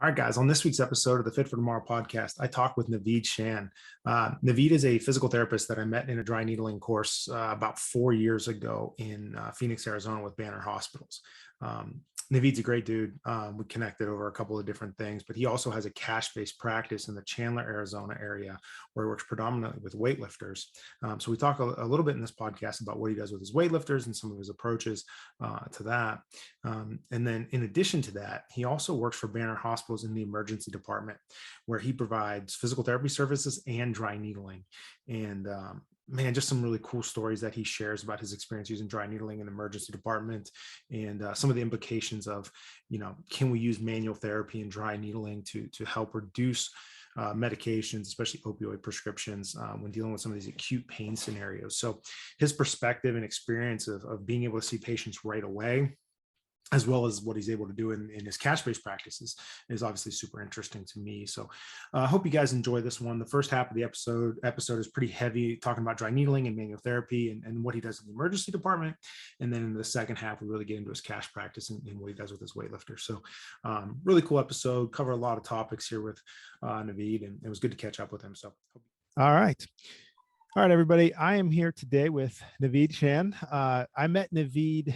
All right, guys, on this week's episode of the Fit for Tomorrow podcast, I talk with Naveed Shan. Naveed is a physical therapist that I met in a dry needling course about 4 years ago in Phoenix, Arizona with Banner Hospitals. Naveed's a great dude. We connected over a couple of different things, but he also has a cash-based practice in the Chandler, Arizona area where he works predominantly with weightlifters. So we talk a little bit in this podcast about what he does with his weightlifters and some of his approaches to that. And then in addition to that, he also works for Banner Hospitals in the emergency department, where he provides physical therapy services and dry needling. And man, just some really cool stories that he shares about his experience using dry needling in the emergency department, and some of the implications of, can we use manual therapy and dry needling to help reduce medications, especially opioid prescriptions, when dealing with some of these acute pain scenarios. So his perspective and experience of being able to see patients right away, as well as what he's able to do in his cash-based practices, is obviously super interesting to me. So I hope you guys enjoy this one. The first half of the episode is pretty heavy, talking about dry needling and manual therapy and what he does in the emergency department. And then in the second half, we really get into his cash practice and what he does with his weightlifters. So really cool episode, cover a lot of topics here with Naveed, and it was good to catch up with him. So. All right, everybody. I am here today with Naveed Shan. I met Naveed,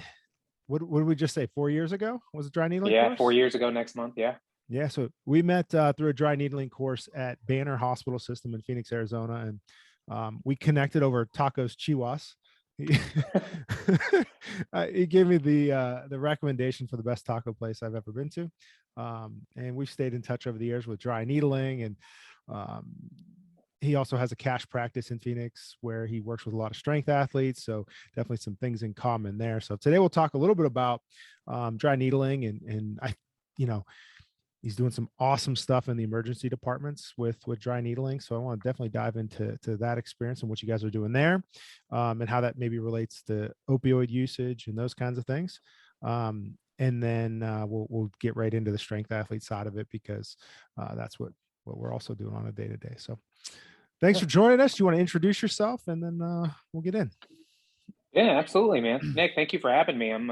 what did we just say, 4 years ago? Was it dry needling course? Yeah, 4 years ago next month, yeah. Yeah, so we met through a dry needling course at Banner Hospital System in Phoenix, Arizona, and we connected over tacos chihuas. He gave me the recommendation for the best taco place I've ever been to, and we've stayed in touch over the years with dry needling, and he also has a cash practice in Phoenix where he works with a lot of strength athletes. So definitely some things in common there. So today we'll talk a little bit about dry needling, and he's doing some awesome stuff in the emergency departments with dry needling. So I want to definitely dive into that experience and what you guys are doing there, and how that maybe relates to opioid usage and those kinds of things. And then we'll get right into the strength athlete side of it, because that's what we're also doing on a day-to-day. So thanks for joining us. Do you want to introduce yourself, and then we'll get in? Yeah, absolutely, man. Nick, thank you for having me. I'm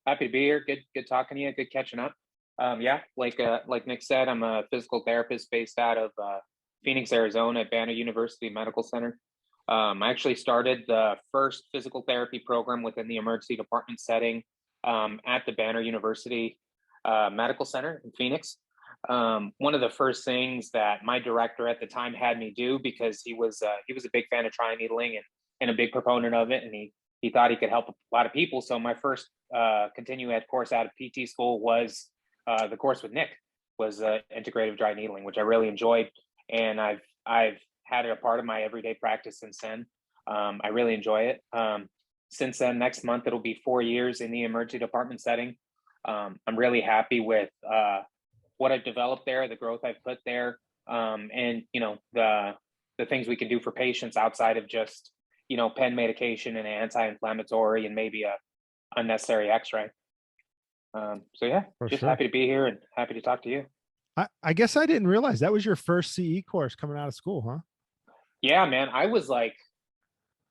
happy to be here. Good talking to you. Good catching up. Like Nick said, I'm a physical therapist based out of Phoenix, Arizona at Banner University Medical Center. I actually started the first physical therapy program within the emergency department setting at the Banner University Medical Center in Phoenix. One of the first things that my director at the time had me do, because he was a big fan of dry needling and a big proponent of it, and he thought he could help a lot of people. So my first continuing ed course out of PT school was the course with Nick, was integrative dry needling, which I really enjoyed, and I've had it a part of my everyday practice since then. I really enjoy it. Since then, next month it'll be 4 years in the emergency department setting. I'm really happy with what I've developed there, the growth I've put there, and the things we can do for patients outside of just pen medication and anti-inflammatory and maybe a unnecessary X-ray. So yeah, just happy to be here and happy to talk to you. I guess I didn't realize that was your first CE course coming out of school, huh? Yeah, man. I was like,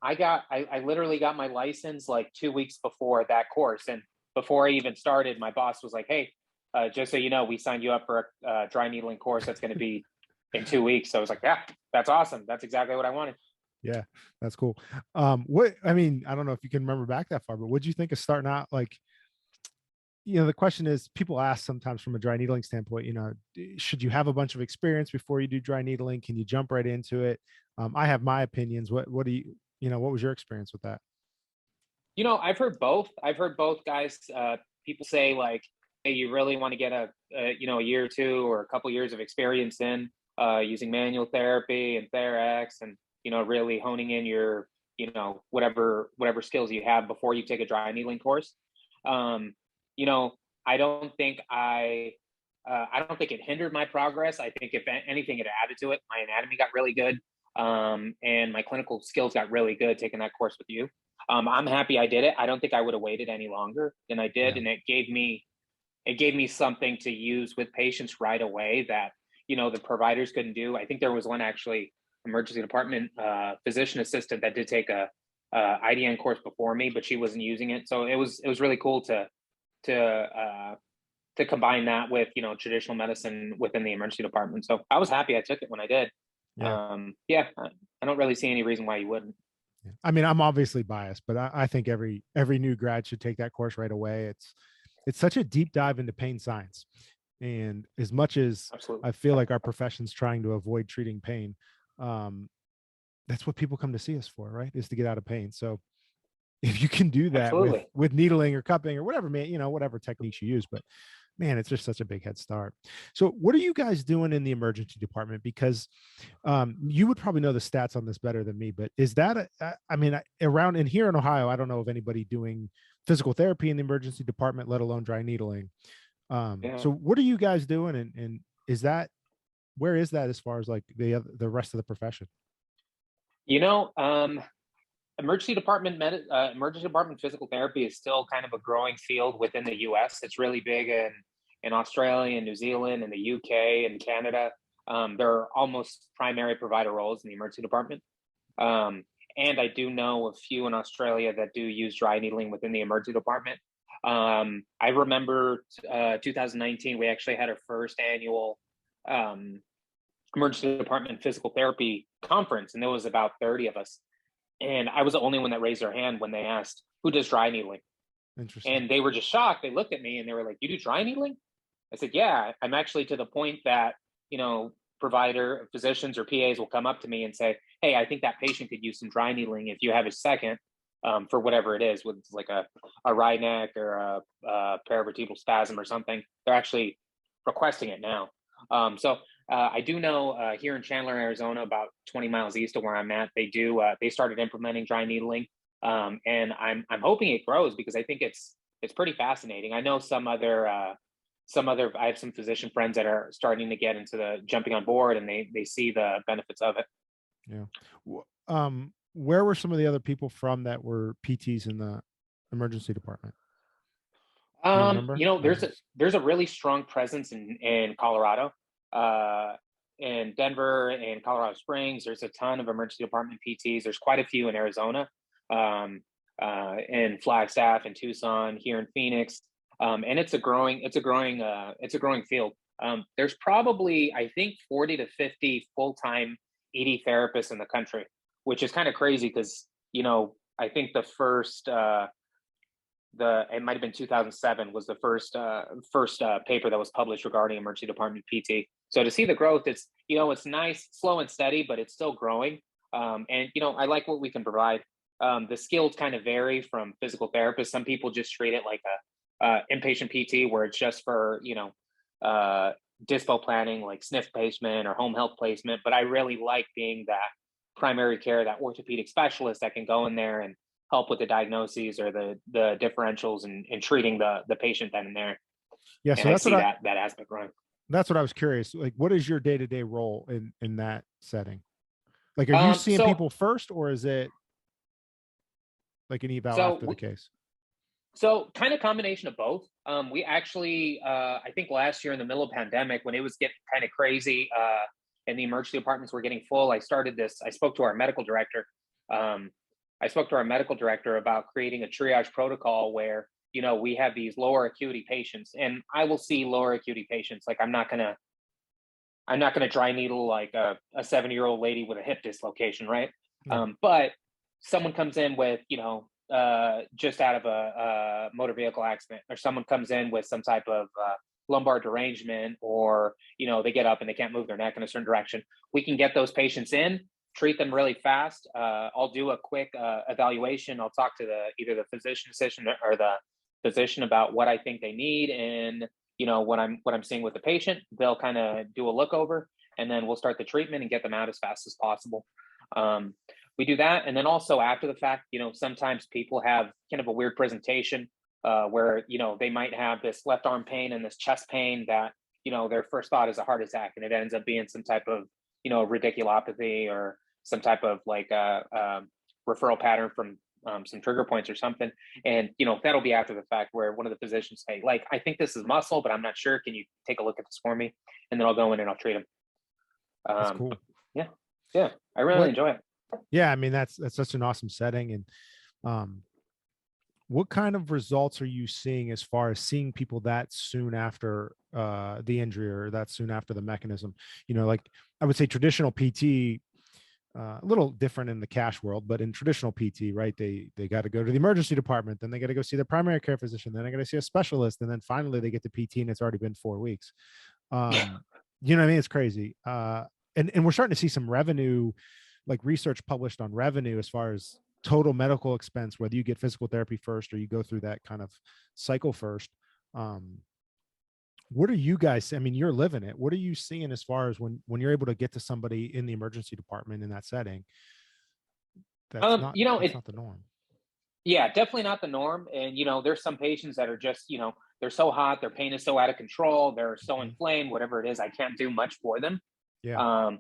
I literally got my license like 2 weeks before that course, and before I even started, my boss was like, "Hey, just so you know, we signed you up for a dry needling course that's going to be in 2 weeks." So I was like, "Yeah, that's awesome. That's exactly what I wanted." Yeah, that's cool. I don't know if you can remember back that far, but what do you think of starting out? Like, the question is, people ask sometimes from a dry needling standpoint, should you have a bunch of experience before you do dry needling? Can you jump right into it? I have my opinions. What do you, what was your experience with that? I've heard both. Guys. People say like, hey, you really want to get a year or two or a couple years of experience in using manual therapy and TheraX, and really honing in your whatever skills you have before you take a dry needling course. I don't think it hindered my progress. I think if anything, it added to it. My anatomy got really good, and my clinical skills got really good taking that course with you. I'm happy I did it. I don't think I would have waited any longer than I did, and it gave me something to use with patients right away that the providers couldn't do. I think there was one actually emergency department physician assistant that did take a IDN course before me, but she wasn't using it. So it was really cool to to combine that with, traditional medicine within the emergency department. So I was happy I took it when I did. Yeah. I don't really see any reason why you wouldn't. Yeah. I mean, I'm obviously biased, but I think every new grad should take that course right away. It's such a deep dive into pain science. And as much as Absolutely. I feel like our profession's trying to avoid treating pain, that's what people come to see us for, right? Is to get out of pain. So if you can do that with needling or cupping or whatever, man, whatever techniques you use, but man, it's just such a big head start. So what are you guys doing in the emergency department? Because you would probably know the stats on this better than me, but is that, around in here in Ohio, I don't know of anybody doing physical therapy in the emergency department, let alone dry needling. So what are you guys doing? And where is that as far as like the rest of the profession? Emergency department physical therapy is still kind of a growing field within the U.S. It's really big in Australia and New Zealand and the U.K. and Canada. There are almost primary provider roles in the emergency department. And I do know a few in Australia that do use dry needling within the emergency department. I remember 2019, we actually had our first annual emergency department physical therapy conference, and there was about 30 of us. And I was the only one that raised their hand when they asked, who does dry needling? Interesting. And they were just shocked. They looked at me and they were like, you do dry needling? I said, yeah, I'm actually to the point that, physicians or PAs will come up to me and say, hey, I think that patient could use some dry needling if you have a second, for whatever it is, with like a right neck or a paravertebral spasm or something. They're actually requesting it now. I do know here in Chandler, Arizona, about 20 miles east of where I'm at, they started implementing dry needling, and I'm hoping it grows because I think it's pretty fascinating. I know I have some physician friends that are starting to get into the jumping on board, and they see the benefits of it. Yeah. Where were some of the other people from that were PTs in the emergency department? There's a really strong presence in Colorado, in Denver and Colorado Springs. There's a ton of emergency department PTs. There's quite a few in Arizona, in Flagstaff and Tucson, here in Phoenix. And it's a growing field. There's probably, I think, 40 to 50 full-time ED therapists in the country, which is kind of crazy because, I think the first, it might have been 2007 was the first paper that was published regarding emergency department PT. So to see the growth, it's nice, slow and steady, but it's still growing. And I like what we can provide. The skills kind of vary from physical therapists. Some people just treat it like a inpatient PT where it's just for dispo planning, like sniff placement or home health placement. But I really like being that primary care, that orthopedic specialist that can go in there and help with the diagnoses or the differentials and treating the patient then and there. Yeah, so that's that aspect running. That's what I was curious. Like, what is your day-to-day role in that setting? Like, are you seeing people first, or is it like an eval after the case? So kind of combination of both. We actually, I think last year in the middle of pandemic, when it was getting kind of crazy and the emergency departments were getting full, I spoke to our medical director. I spoke to our medical director about creating a triage protocol where, we have these lower acuity patients, and I will see lower acuity patients. Like I'm not gonna dry needle like a 70-year-old lady with a hip dislocation, right? Mm-hmm. But someone comes in with, just out of a motor vehicle accident, or someone comes in with some type of lumbar derangement, or, they get up and they can't move their neck in a certain direction. We can get those patients in, treat them really fast. I'll do a quick evaluation. I'll talk to either the physician assistant or the physician about what I think they need, and what I'm seeing with the patient. They'll kind of do a look over, and then we'll start the treatment and get them out as fast as possible. We do that, and then also after the fact, sometimes people have kind of a weird presentation where they might have this left arm pain and this chest pain that their first thought is a heart attack, and it ends up being some type of radiculopathy or some type of like referral pattern from some trigger points or something. And that'll be after the fact, where one of the physicians say, like, I think this is muscle, but I'm not sure, can you take a look at this for me? And then I'll go in and I'll treat them. That's cool. Yeah, I really enjoy it. Yeah, I mean, that's such an awesome setting. And what kind of results are you seeing as far as seeing people that soon after the injury or that soon after the mechanism? Like I would say traditional PT, a little different in the cash world, but in traditional PT, right? They got to go to the emergency department, then they got to go see their primary care physician, then they got to see a specialist, and then finally they get to PT, and it's already been 4 weeks. You know what I mean? It's crazy. And we're starting to see some revenue, like research published on revenue as far as total medical expense, whether you get physical therapy first or you go through that kind of cycle first. What are you guys, I mean, you're living it. What are you seeing as far as when you're able to get to somebody in the emergency department in that setting? That's not the norm. Yeah, definitely not the norm. And, there's some patients that are just, they're so hot, their pain is so out of control, they're so inflamed, whatever it is, I can't do much for them. Yeah.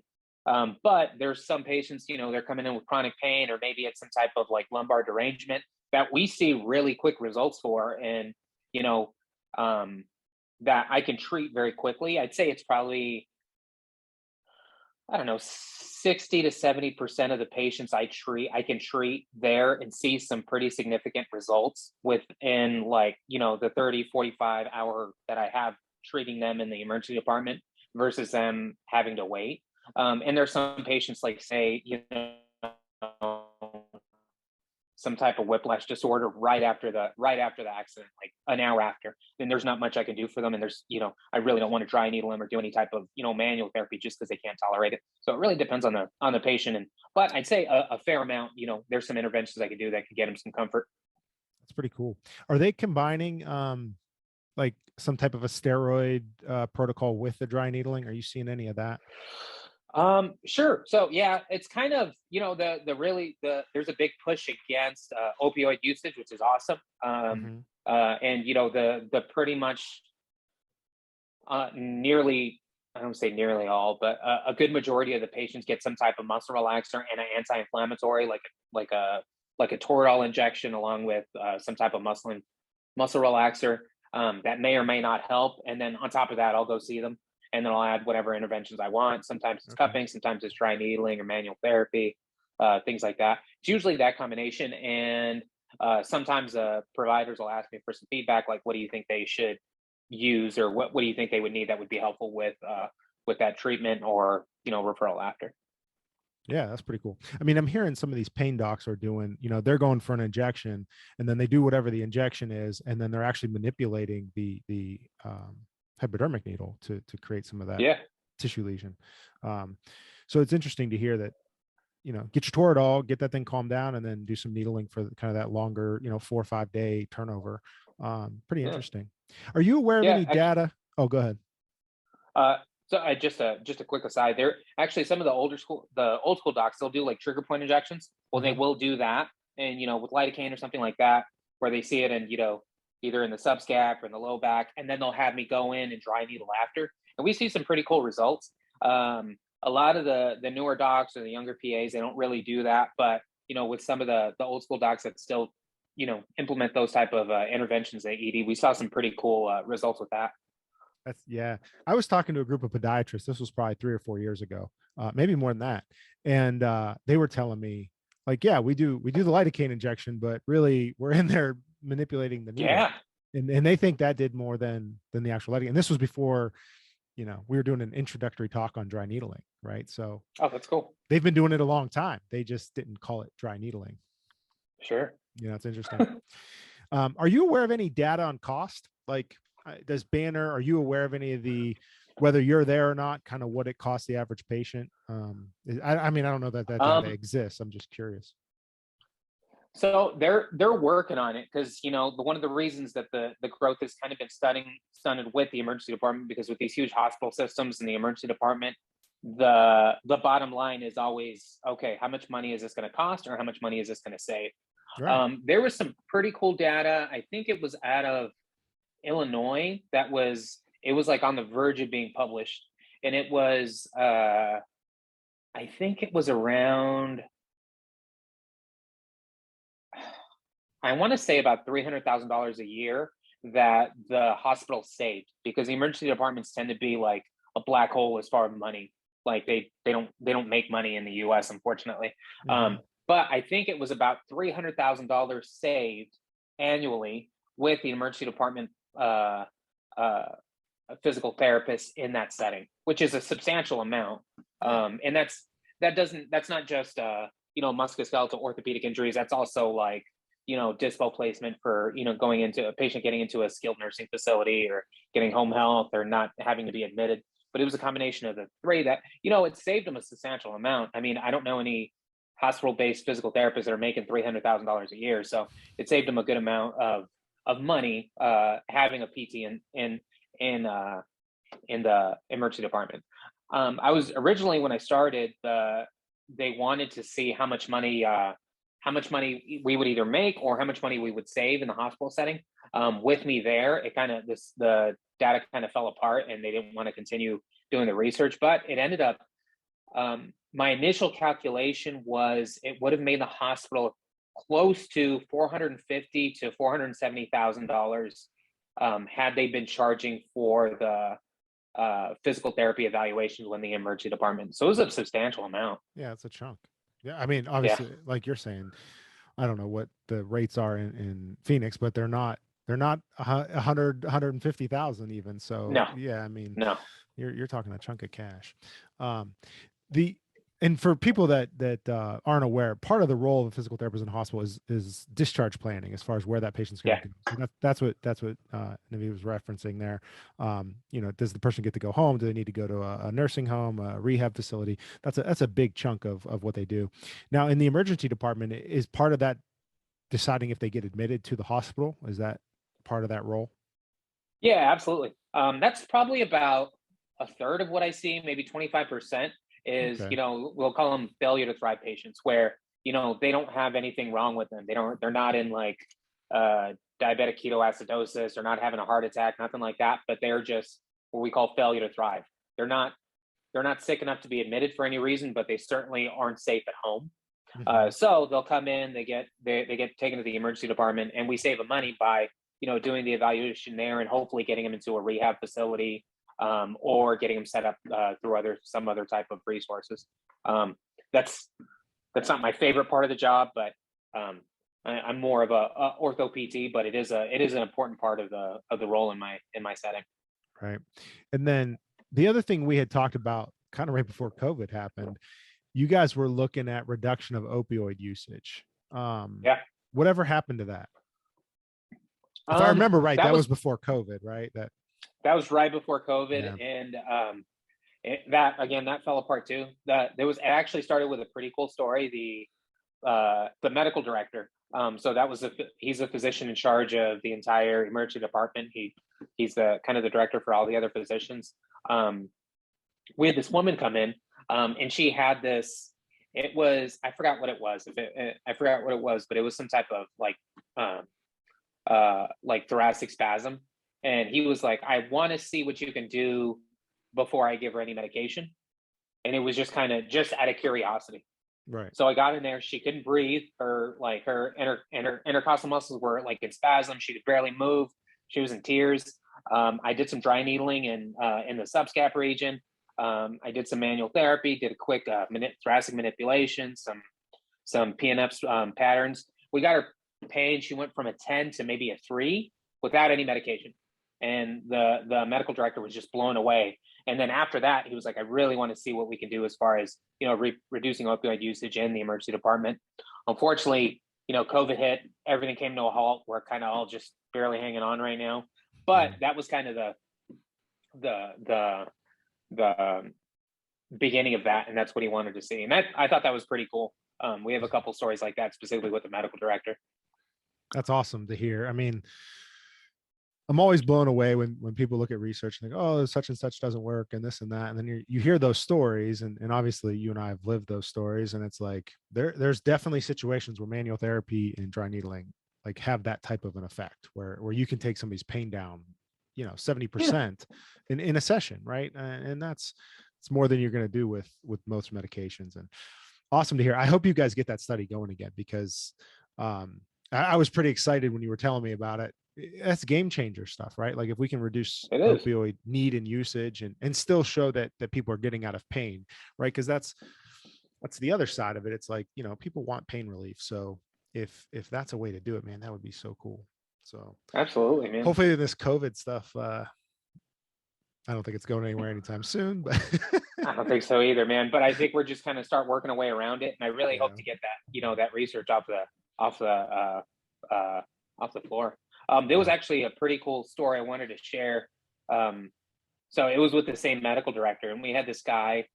But there's some patients, they're coming in with chronic pain, or maybe it's some type of like lumbar derangement that we see really quick results for. And, that I can treat very quickly. I'd say it's probably, I don't know, 60 to 70% of the patients I can treat there and see some pretty significant results within like, the 30, 45 hour that I have treating them in the emergency department versus them having to wait. And there's some patients like say, some type of whiplash disorder right after the accident, like an hour after, then there's not much I can do for them. And there's, I really don't want to dry needle them or do any type of, manual therapy just because they can't tolerate it. So it really depends on the patient. But I'd say a fair amount, there's some interventions I can do that can get them some comfort. That's pretty cool. Are they combining like some type of a steroid protocol with the dry needling? Are you seeing any of that? Sure. So yeah, it's kind of, there's a big push against opioid usage, which is awesome. And the pretty much nearly, I don't say nearly all, but a good majority of the patients get some type of muscle relaxer and an anti-inflammatory, like a Toradol injection, along with some type of muscle relaxer that may or may not help. And then on top of that, I'll go see them, and then I'll add whatever interventions I want. Sometimes it's cupping, sometimes it's dry needling or manual therapy, things like that. It's usually that combination. And sometimes providers will ask me for some feedback, like, what do you think they should use, or what do you think they would need that would be helpful with that treatment, or, referral after. Yeah, that's pretty cool. I mean, I'm hearing some of these pain docs are doing, they're going for an injection, and then they do whatever the injection is, and then they're actually manipulating the hypodermic needle to create some of that tissue lesion. So it's interesting to hear that, get your Toradol, get that thing calmed down, and then do some needling for kind of that longer, 4 or 5 day turnover. Pretty interesting. Are you aware of any data? Oh, go ahead. So I just a quick aside there. Actually, some of the old school docs, they'll do like trigger point injections. Well, they will do that, and with lidocaine or something like that, where they see it in either in the subscap or in the low back, and then they'll have me go in and dry needle after, and we see some pretty cool results. A lot of the newer docs or the younger PAs, they don't really do that, but with some of the old school docs that still implement those type of interventions at ED, we saw some pretty cool results with that. I was talking to a group of podiatrists. This was probably 3 or 4 years ago, maybe more than that. And they were telling me, like, yeah, we do the lidocaine injection, but really we're in there manipulating the needle. Yeah. And they think that did more than the actual lidocaine. And this was before, we were doing an introductory talk on dry needling, right? So that's cool. They've been doing it a long time. They just didn't call it dry needling. Sure. It's interesting. Are you aware of any data on cost? Like, does Banner, are you aware of any of whether you're there or not, kind of what it costs the average patient? I mean, I don't know that data exists. I'm just curious. So they're working on it, because one of the reasons that the growth has kind of been stunted with the emergency department, because with these huge hospital systems in the emergency department, the bottom line is always, okay, how much money is this going to cost, or how much money is this going to save? Right. There was some pretty cool data. I think it was out of Illinois it was like on the verge of being published, and it was I think it was around, I want to say about $300,000 a year that the hospital saved, because the emergency departments tend to be like a black hole as far as money. Like they don't make money in the US, unfortunately. But I think it was about $300,000 saved, annually with the emergency department physical therapist in that setting, which is a substantial amount. And that's not just musculoskeletal orthopedic injuries. That's also like, disc placement for, going into a patient getting into a skilled nursing facility or getting home health or not having to be admitted. But it was a combination of the three that, it saved them a substantial amount. I mean, I don't know any hospital-based physical therapists that are making $300,000 a year. So it saved them a good amount of money having a PT in the emergency department. I was originally, when I started, they wanted to see how much money we would either make or how much money we would save in the hospital setting. With me there, it kind of the data kind of fell apart, and they didn't want to continue doing the research. But it ended up, my initial calculation was it would have made the hospital close to $450,000 to $470,000 had they been charging for the physical therapy evaluations when the emergency department. So it was a substantial amount. Yeah, it's a chunk. Yeah, I mean, obviously, like you're saying, I don't know what the rates are in Phoenix, but they're not 150,000 even. So No. yeah, I mean, No. you're talking a chunk of cash. And for people that aren't aware, part of the role of a physical therapist in a hospital is discharge planning, as far as where that patient's going to go. So that's what Naveed was referencing there. Does the person get to go home? Do they need to go to a nursing home, a rehab facility? That's a big chunk of what they do. Now, in the emergency department, is part of that deciding if they get admitted to the hospital? Is that part of that role? Yeah, absolutely. That's probably about a third of what I see, maybe 25%. Is, Okay. We'll call them failure to thrive patients, where, they don't have anything wrong with them. They're not in like diabetic ketoacidosis, or not having a heart attack, nothing like that, but they're just what we call failure to thrive. They're not sick enough to be admitted for any reason, but they certainly aren't safe at home. So they'll come in, they get taken to the emergency department, and we save them money by, doing the evaluation there and hopefully getting them into a rehab facility, or getting them set up through some other type of resources. That's not my favorite part of the job, but I'm more of a ortho PT, but it is an important part of the role in my setting. Right. And then the other thing we had talked about kind of right before COVID happened, you guys were looking at reduction of opioid usage. Whatever happened to that? If I remember right, that was before COVID, right? That was right before COVID. Yeah. And that fell apart too. It actually started with a pretty cool story. The medical director. So he's a physician in charge of the entire emergency department. He's the kind of the director for all the other physicians. We had this woman come in, and she had this. I forgot what it was. I forgot what it was, but it was some type of like thoracic spasm. And he was like, I want to see what you can do before I give her any medication. And it was just kind of just out of curiosity. Right. So I got in there. She couldn't breathe. Her intercostal muscles were like in spasm. She could barely move. She was in tears. I did some dry needling in the subscap region. I did some manual therapy, did a quick thoracic manipulation, some PNF patterns. We got her pain. She went from a 10 to maybe a 3 without any medication. And the medical director was just blown away. And then after that, he was like, I really want to see what we can do as far as, reducing opioid usage in the emergency department. Unfortunately, COVID hit, everything came to a halt. We're kind of all just barely hanging on right now. But that was kind of the beginning of that. And that's what he wanted to see. And I thought that was pretty cool. We have a couple stories like that, specifically with the medical director. That's awesome to hear. I mean, I'm always blown away when people look at research and think, oh, such and such doesn't work and this and that. And then you hear those stories, and obviously you and I have lived those stories. And it's like, there's definitely situations where manual therapy and dry needling like have that type of an effect where you can take somebody's pain down, 70% in a session. Right. And it's more than you're going to do with most medications. And awesome to hear. I hope you guys get that study going again, because I was pretty excited when you were telling me about it. That's game changer stuff, right? Like if we can reduce opioid need and usage and still show that people are getting out of pain, right? Because that's the other side of it. It's like, people want pain relief. So if that's a way to do it, man, that would be so cool. So Absolutely, man. hopefully this COVID stuff, I don't think it's going anywhere anytime soon, but I don't think so either, man. But I think we're just kind of start working our way around it, and I really hope to get that, that research off the floor. There was actually a pretty cool story I wanted to share. So it was with the same medical director, and we had this guy.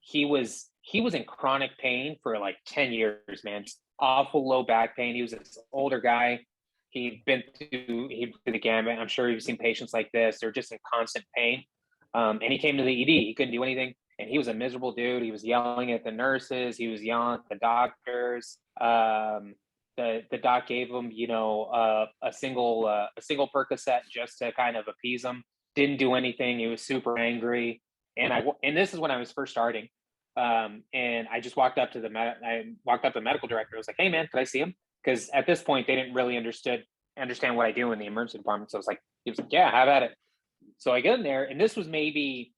He was in chronic pain for like 10 years, man. Just awful low back pain. He was this older guy. He'd been through the gamut. I'm sure you've seen patients like this. They're just in constant pain. And he came to the ED. He couldn't do anything. And he was a miserable dude. He was yelling at the nurses. He was yelling at the doctors. The doc gave him, a single Percocet just to kind of appease him. Didn't do anything. He was super angry. And this is when I was first starting. And I just walked up to the medical director. I was like, "Hey, man, could I see him?" Because at this point, they didn't really understand what I do in the emergency department. So he was like, "Yeah, have at it." So I get in there, and this was maybe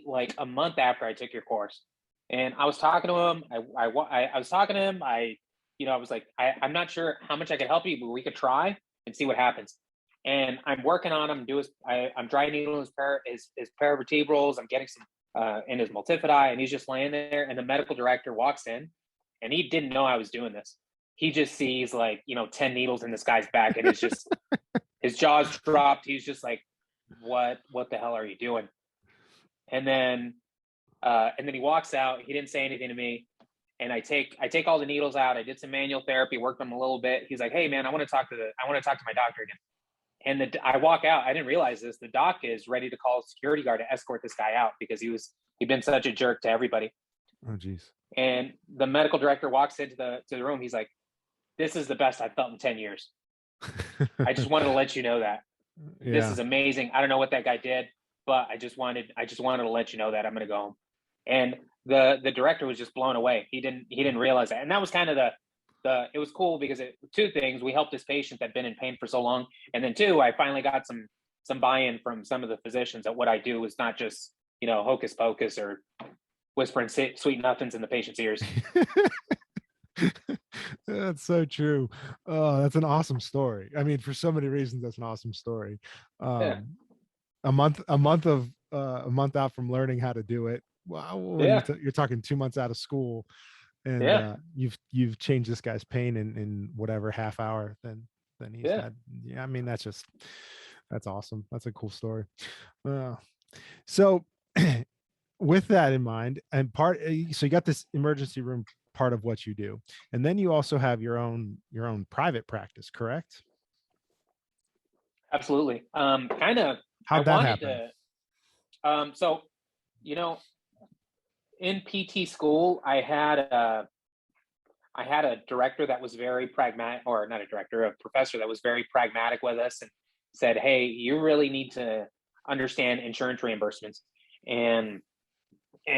like a month after I took your course, and I was talking to him. I was talking to him. I was like, I'm not sure how much I could help you, but we could try and see what happens. And I'm working on him. I'm dry needling his paravertebrals. I'm getting some in his multifidi, and he's just laying there. And the medical director walks in, and he didn't know I was doing this. He just sees 10 needles in this guy's back, and it's just his jaws dropped. He's just like, what the hell are you doing? And then he walks out. He didn't say anything to me. And I take all the needles out. I did some manual therapy, worked on them a little bit. He's like, "Hey, man, I want to talk to my doctor again." And I walk out. I didn't realize this. The doc is ready to call a security guard to escort this guy out because he'd been such a jerk to everybody. Oh, geez. And the medical director walks into the room. He's like, "This is the best I've felt in 10 years. I just wanted to let you know that. Yeah. This is amazing. I don't know what that guy did, but I just wanted to let you know that I'm going to go home." And the director was just blown away. He didn't realize that. And that was kind of it was cool because two things. We helped this patient that'd been in pain for so long. And then two, I finally got some buy-in from some of the physicians that what I do is not just, hocus pocus or whispering sweet nothings in the patient's ears. That's so true. Oh, that's an awesome story. I mean, for so many reasons, that's an awesome story. Yeah. A month out from learning how to do it. Wow. Yeah. You're talking 2 months out of school, and you've changed this guy's pain in whatever half hour than he's had. Yeah, I mean, that's awesome. That's a cool story. So with that in mind, and so you got this emergency room part of what you do, and then you also have your own private practice, correct? Absolutely. Kind of. How'd that happen? So, in PT school, I had a director that was very pragmatic, or not a director, a professor that was very pragmatic with us and said, "Hey, you really need to understand insurance reimbursements and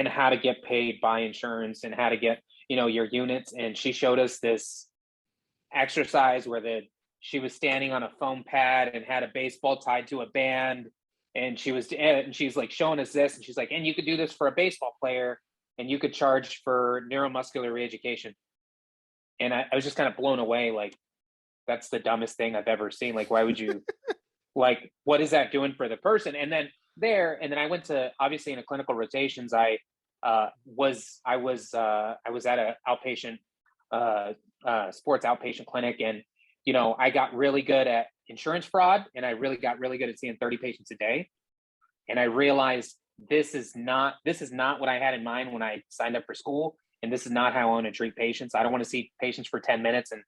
how to get paid by insurance and how to get, your units." And she showed us this exercise where she was standing on a foam pad and had a baseball tied to a band. And she's like showing us this, and she's like, "And you could do this for a baseball player, and you could charge for neuromuscular reeducation." And I was just kind of blown away. Like, that's the dumbest thing I've ever seen. Like, why would you, like, what is that doing for the person? And then I went to, obviously in a clinical rotations, I was at a outpatient, sports outpatient clinic. And, I got really good at insurance fraud, and I really got really good at seeing 30 patients a day. And I realized this is not what I had in mind when I signed up for school. And this is not how I want to treat patients. I don't want to see patients for 10 minutes and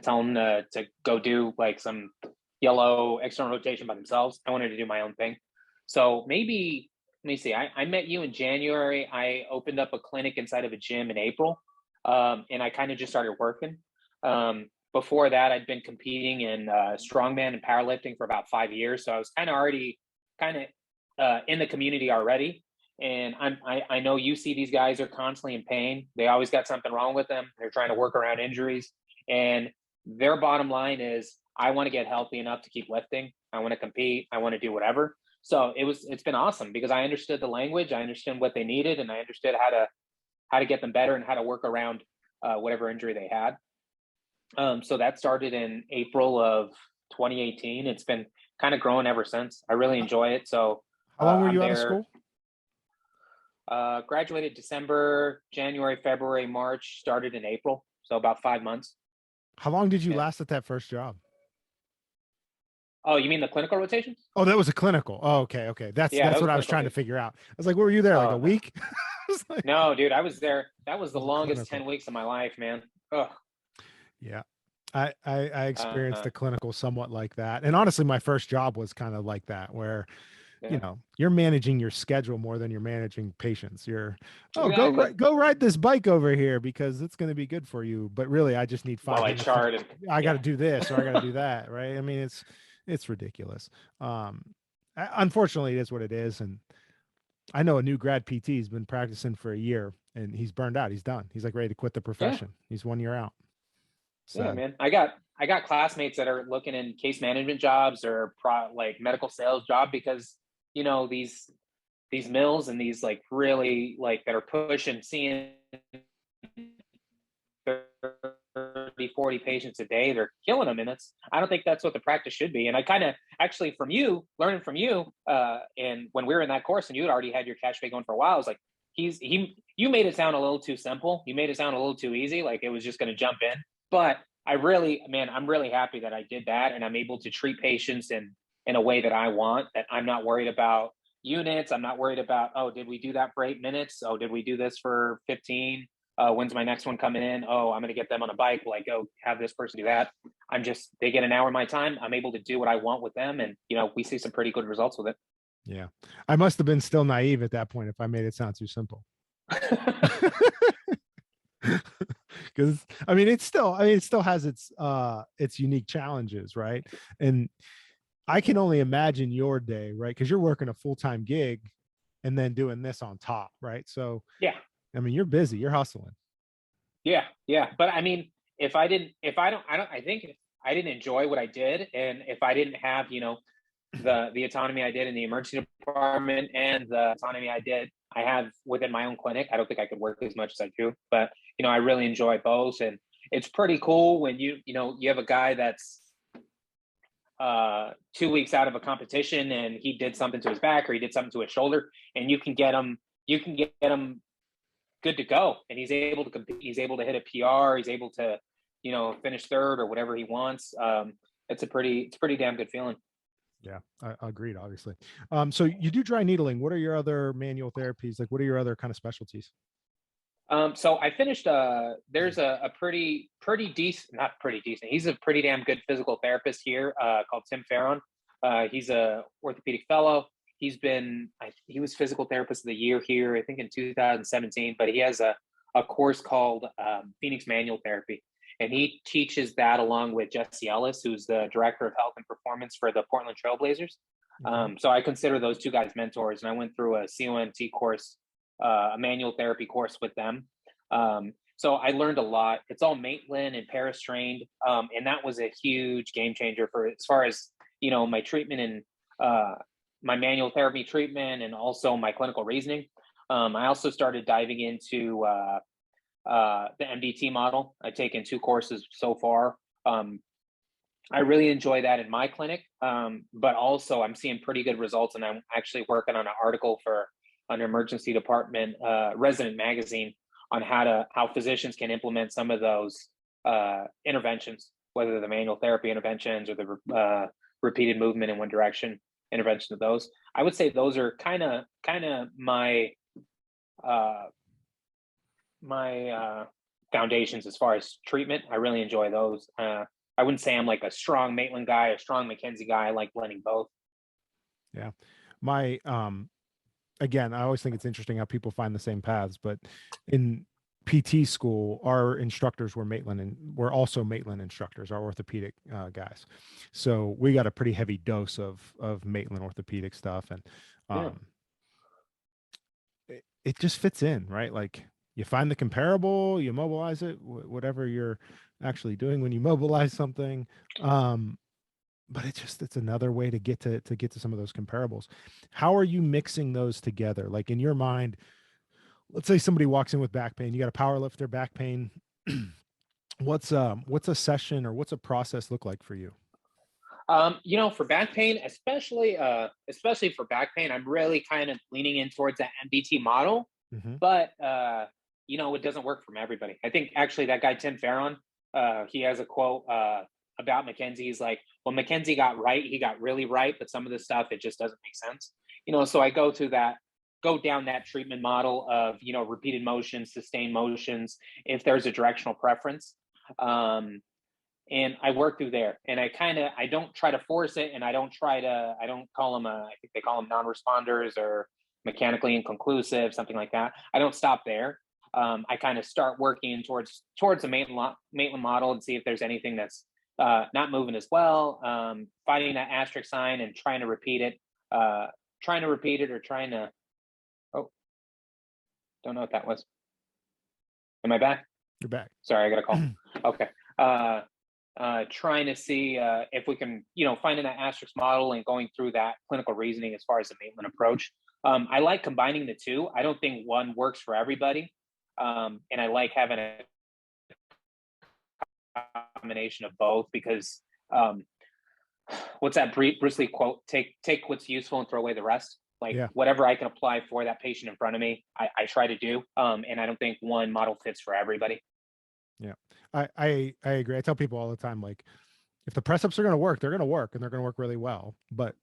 tell them to go do like some yellow external rotation by themselves. I wanted to do my own thing. So maybe, let me see, I met you in January. I opened up a clinic inside of a gym in April. And I kind of just started working. Before that, I'd been competing in strongman and powerlifting for about 5 years. So I was kind of already in the community already. And I know you see these guys are constantly in pain. They always got something wrong with them. They're trying to work around injuries. And their bottom line is, I want to get healthy enough to keep lifting. I want to compete. I want to do whatever. So it's been awesome because I understood the language. I understood what they needed, and I understood how to get them better and how to work around whatever injury they had. So that started in April of 2018. It's been kind of growing ever since. I really enjoy it. So How long were I'm you out of there. school? Graduated December, January, February, March, started in April. So about 5 months. How long did you Yeah. last at that first job? Oh, you mean the clinical rotations? Oh, that was a clinical. Oh, okay. Okay. That's Yeah, that was what I was clinical trying to rotation. figure out. I was like, where were you there? Like Oh, a no. week? I was like, No, dude, I was there. That was the was longest clinical. 10 weeks of my life, man. Ugh. Yeah. I experienced Uh, the clinical somewhat like that. And honestly, my first job was kind of like that, where, yeah, you know, you're managing your schedule more than you're managing patients. You're, oh, exactly. go ride this bike over here because it's going to be good for you. But really, I just need 5 While I minutes. chart and I got to yeah, do this or I got to do that. Right. I mean, it's ridiculous. Unfortunately, it is what it is. And I know a new grad PT has been practicing for a year and he's burned out. He's done. He's like ready to quit the yeah, profession. He's 1 year out. yeah, Sad. man. I got classmates that are looking in case management jobs or like medical sales job because you know these mills and these like really like that are pushing seeing 30, 40 patients a day, they're killing them. And I don't think that's what the practice should be. And I kind of actually learning from you, and when we were in that course and you had already had your cash pay going for a while, I was like, you made it sound a little too simple. You made it sound a little too easy. Like it was just going to jump in. But I'm really happy that I did that. And I'm able to treat patients in a way that I want, that I'm not worried about units. I'm not worried about, oh, did we do that for 8 minutes? Oh, did we do this for 15? When's my next one coming in? Oh, I'm going to get them on a bike. Like, oh, have this person do that. They get an hour of my time. I'm able to do what I want with them. And, you know, we see some pretty good results with it. Yeah. I must have been still naive at that point if I made it sound too simple. Because it still has its unique challenges, right? And I can only imagine your day, right? Because you're working a full-time gig and then doing this on top, right? So yeah. You're busy, you're hustling. Yeah. Yeah. But I mean, I think if I didn't enjoy what I did, and if I didn't have, you know, the autonomy I did in the emergency department and the autonomy I have within my own clinic, I don't think I could work as much as I do. But, you know, I really enjoy both. And it's pretty cool when you have a guy that's 2 weeks out of a competition and he did something to his back or he did something to his shoulder, and you can get him good to go, and he's able to compete. He's able to hit a PR. He's able to, you know, finish third or whatever he wants. It's pretty damn good feeling. Yeah, I agreed, obviously. So you do dry needling. What are your other manual therapies? Like, what are your other kind of specialties? So I finished. There's a pretty decent, not pretty decent. He's a pretty damn good physical therapist here, called Tim Farron. He's a orthopedic fellow. He was physical therapist of the year here, I think in 2017. But he has a course called Phoenix Manual Therapy, and he teaches that along with Jesse Ellis, who's the director of health and performance for the Portland Trailblazers. So I consider those two guys mentors, and I went through a COMT course, a manual therapy course with them. So I learned a lot. It's all Maitland and Paris trained, and that was a huge game changer for as far as, you know, my treatment and my manual therapy treatment, and also my clinical reasoning. I also started diving into the MDT model. I've taken 2 courses so far. I really enjoy that in my clinic, but also I'm seeing pretty good results, and I'm actually working on an article for an emergency department resident magazine on how physicians can implement some of those interventions, whether the manual therapy interventions or the repeated movement in one direction intervention of those. I would say those are kind of my foundations as far as treatment. I really enjoy those. I wouldn't say I'm like a strong Maitland guy or strong McKenzie guy. I like blending both. Yeah. My again, I always think it's interesting how people find the same paths, but in PT school, our instructors were Maitland, and we're also Maitland instructors, our orthopedic guys. So we got a pretty heavy dose of Maitland orthopedic stuff, and it just fits in, right? Like, you find the comparable, you mobilize it, whatever you're actually doing when you mobilize something. But it's another way to get to some of those comparables. How are you mixing those together? Like, in your mind, let's say somebody walks in with back pain, you got a power lifter, back pain, What's a session or what's a process look like for you? You know, for back pain, especially for back pain, I'm really kind of leaning in towards that MDT model. Mm-hmm. But you know, it doesn't work from everybody. I think actually that guy Tim Farron, he has a quote about McKenzie. He's like, "Well, McKenzie got right. He got really right, but some of the stuff it just doesn't make sense." You know, so I go down that treatment model of, you know, repeated motions, sustained motions, if there's a directional preference. And I work through there, and I don't try to force it, and I don't call them I think they call them non-responders or mechanically inconclusive, something like that. I don't stop there. I kind of start working towards the Maitland model and see if there's anything that's not moving as well. Finding that asterisk sign and trying to repeat it, or trying to. Oh, don't know what that was. Am I back? You're back. Sorry, I got a call. Okay. Trying to see if we can, you know, finding that asterisk model and going through that clinical reasoning as far as the Maitland approach. I like combining the two. I don't think one works for everybody. And I like having a combination of both because what's that Bruce Lee quote? Take what's useful and throw away the rest. Like whatever I can apply for that patient in front of me, I try to do. And I don't think one model fits for everybody. Yeah, I agree. I tell people all the time, like, if the press ups are going to work, they're going to work, and they're going to work really well. But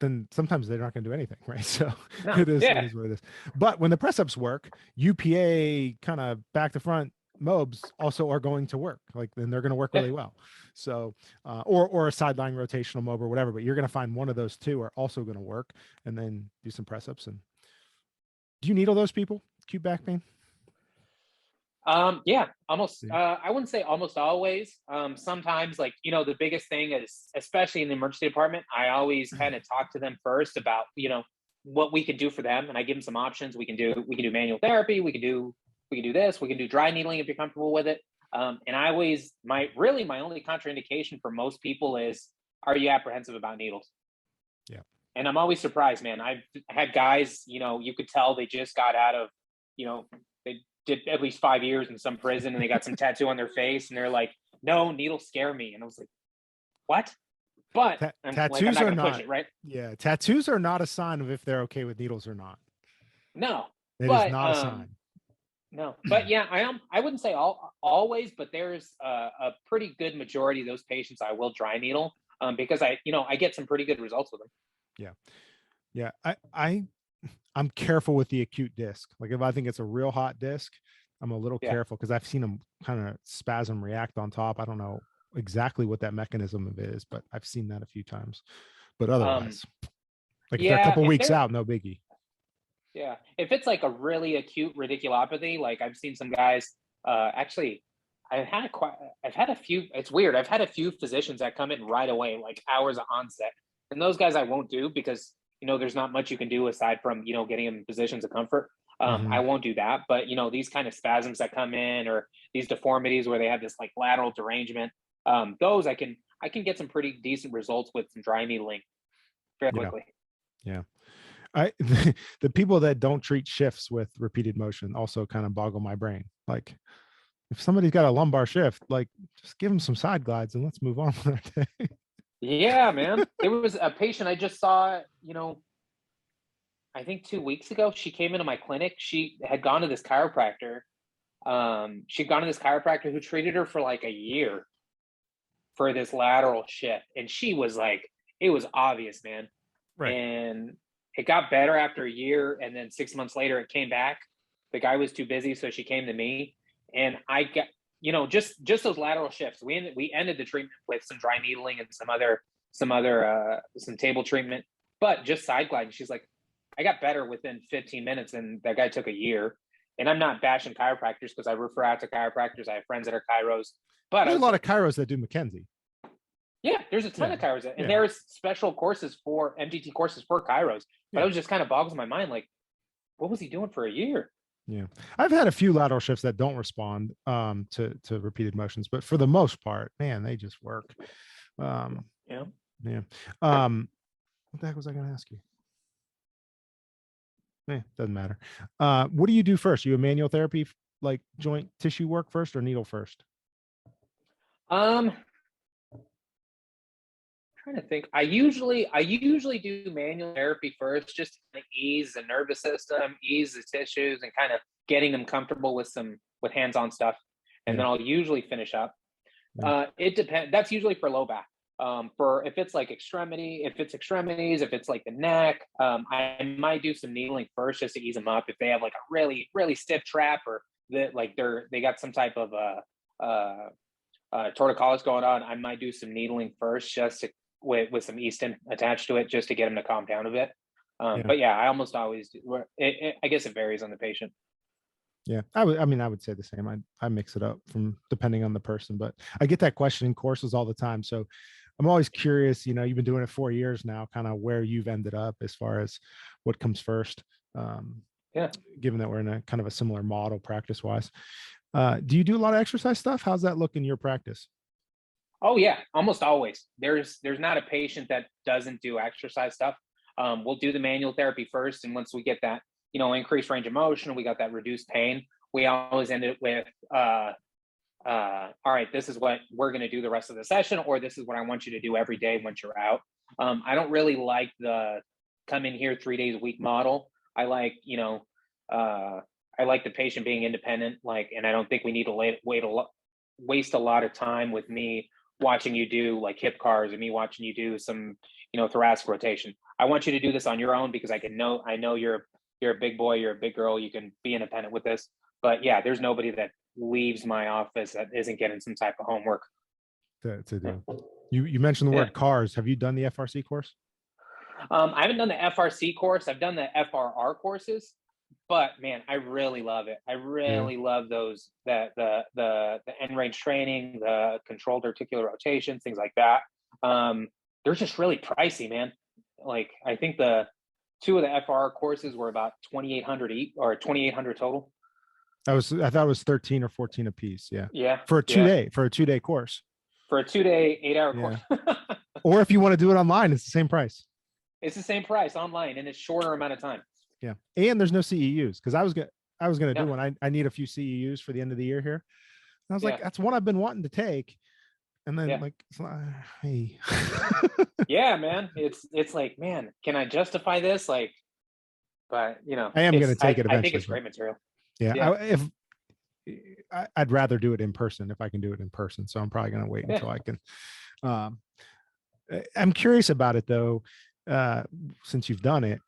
then sometimes they're not going to do anything, right? So it is what it is. But when the press ups work, UPA kind of back to front mobs also are going to work. Like, then they're going to work really well. So or a sideline rotational mob or whatever. But you're going to find one of those two are also going to work, and then do some press ups. And do you needle those people? Acute back pain? Yeah, almost. I wouldn't say almost always. Sometimes, like, you know, the biggest thing is, especially in the emergency department, I always kind of talk to them first about, you know, what we can do for them, and I give them some options. We can do manual therapy. We can do this. We can do dry needling if you're comfortable with it. And I always my only contraindication for most people is, are you apprehensive about needles? Yeah. And I'm always surprised, man. I've had guys, you know, you could tell they just got out of, you know, they did at least 5 years in some prison and they got some tattoo on their face and they're like, no, needles scare me. And I was like, what? But tattoos like, are not, push it, right? Yeah. Tattoos are not a sign of if they're okay with needles or not. No, it is not a sign. No, but yeah, I wouldn't say always, but there's a pretty good majority of those patients I will dry needle because I get some pretty good results with them. Yeah. I'm careful with the acute disc. Like, if I think it's a real hot disc, I'm a little careful because I've seen them kind of spasm react on top. I don't know exactly what that mechanism of it is, but I've seen that a few times. But otherwise, like, if they're a couple weeks out, no biggie. Yeah, if it's like a really acute radiculopathy, like I've seen some guys. Actually, I've had a few. It's weird. I've had a few physicians that come in right away, like hours of onset, and those guys I won't do because, you know, there's not much you can do aside from, you know, getting them in positions of comfort. I won't do that. But, you know, these kind of spasms that come in, or these deformities where they have this like lateral derangement, those I can get some pretty decent results with some dry needling very quickly. Yeah. The people that don't treat shifts with repeated motion also kind of boggle my brain. Like, if somebody's got a lumbar shift, like, just give them some side glides and let's move on with our day. Yeah, man. There was a patient I just saw, you know, I think 2 weeks ago. She came into my clinic. She had gone to this chiropractor. She'd gone to this chiropractor who treated her for like a year for this lateral shift. And she was like, it was obvious, man. Right. And it got better after a year. And then 6 months later, it came back. The guy was too busy. So she came to me, and I got, you know, just those lateral shifts. We ended the treatment with some dry needling and some table treatment, but just side gliding. She's like, I got better within 15 minutes, and that guy took a year. And I'm not bashing chiropractors because I refer out to chiropractors. I have friends that are chiros, but there's a lot of chiros that do McKenzie. Yeah, there's a ton of chiros, and there's special courses for MDT courses for chiros. But it was just kind of boggles my mind, like, what was he doing for a year? Yeah, I've had a few lateral shifts that don't respond to repeated motions, but for the most part, man, they just work. What the heck was I going to ask you? Doesn't matter. What do you do first? You a manual therapy like joint tissue work first or needle first? Trying to think. I usually do manual therapy first, just to ease the nervous system, ease the tissues, and kind of getting them comfortable with hands-on stuff. And then I'll usually finish up. It depends. That's usually for low back. For if it's like extremities, if it's like the neck, I might do some needling first just to ease them up. If they have like a really, really stiff trap, or that like they got some type of torticollis going on, I might do some needling first just to, with some Easton attached to it, just to get them to calm down a bit. But yeah, I almost always do. I guess it varies on the patient. Yeah, I would say the same. I mix it up from depending on the person, but I get that question in courses all the time. So I'm always curious, you know, you've been doing it 4 years now, kind of where you've ended up as far as what comes first. Given that we're in a kind of a similar model practice wise. Do you do a lot of exercise stuff? How's that look in your practice? Oh yeah, almost always. There's not a patient that doesn't do exercise stuff. We'll do the manual therapy first, and once we get that, you know, increased range of motion, we got that reduced pain, we always end it with all right, this is what we're going to do the rest of the session, or this is what I want you to do every day once you're out. I don't really like the come in here 3 days a week model. I like, you know, I like the patient being independent, like, and I don't think we need to waste a lot of time with me watching you do like hip cars, or me watching you do some, you know, thoracic rotation. I want you to do this on your own, because I know you're a big boy, you're a big girl, you can be independent with this. But yeah, there's nobody that leaves my office that isn't getting some type of homework. To do. You mentioned the word cars. Have you done the FRC course? I haven't done the FRC course. I've done the FRR courses, but man, I really love it. I really love those, the end range training, the controlled articular rotations, things like that. They're just really pricey, man. Like, I think the two of the FRR courses were about 2,800 each, or 2,800 total. I thought it was 13 or 14 a piece. Yeah. For a 2-day course. For a 2-day, 8-hour course. Or if you want to do it online, it's the same price. It's the same price online, and it's shorter amount of time. Yeah. And there's no CEUs, because I was going to do one. I need a few CEUs for the end of the year here. And I was like, that's one I've been wanting to take. And then like, hey. Yeah, man. It's like, man, can I justify this? Like, but you know, I am going to take it eventually. I think it's great material. Yeah. I'd rather do it in person if I can do it in person. So I'm probably going to wait until I can. I'm curious about it though, since you've done it.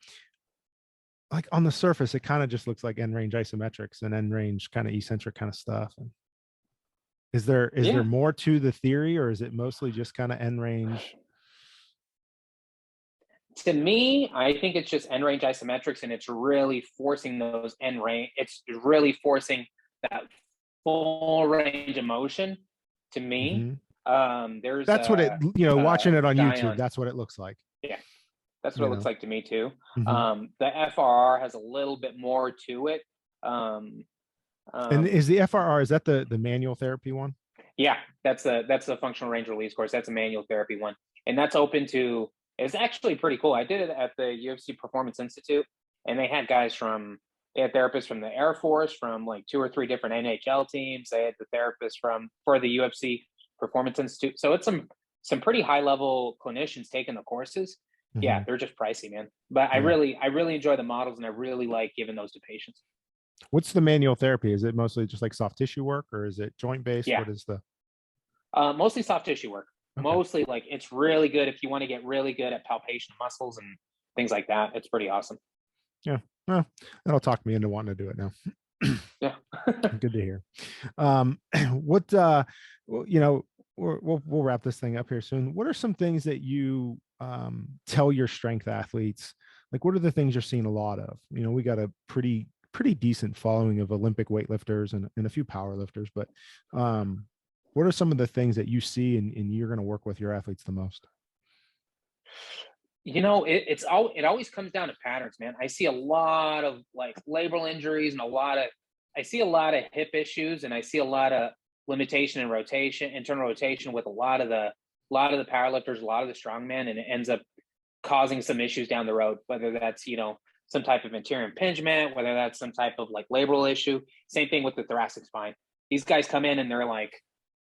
Like on the surface, it kind of just looks like end range isometrics and end range kind of eccentric kind of stuff. And is there more to the theory, or is it mostly just kind of end range? To me, I think it's just end range isometrics, and it's really forcing those end range. It's really forcing that full range of motion. To me, that's what it. You know, watching it on YouTube, that's what it looks like. Yeah, that's what it looks like to me too. The FRR has a little bit more to it. And is the FRR, is that the manual therapy one? Yeah, that's the functional range release course. That's a manual therapy one, and that's open to. It's actually pretty cool. I did it at the UFC Performance Institute, and they had therapists from the Air Force, from like 2 or 3 different NHL teams. They had the therapists for the UFC Performance Institute. So it's some pretty high level clinicians taking the courses. Yeah, they're just pricey, man. But I really enjoy the models, and I really like giving those to patients. What's the manual therapy? Is it mostly just like soft tissue work, or is it joint based? Yeah. What is the? Mostly soft tissue work. Okay. Mostly, like, it's really good if you want to get really good at palpation of muscles and things like that. It's pretty awesome. Yeah, well, that'll talk me into wanting to do it now. Yeah. Good to hear. What you know, we'll wrap this thing up here soon. What are some things that you tell your strength athletes? Like, what are the things you're seeing a lot of? You know, we got a pretty decent following of Olympic weightlifters and a few power lifters, but what are some of the things that you see and you're going to work with your athletes the most? You know, it always comes down to patterns, man. I see a lot of like labral injuries, and I see a lot of hip issues, and I see a lot of limitation in rotation, internal rotation, with a lot of the powerlifters, a lot of the strongmen, and it ends up causing some issues down the road, whether that's, you know, some type of anterior impingement, whether that's some type of like labral issue. Same thing with the thoracic spine. These guys come in and they're like,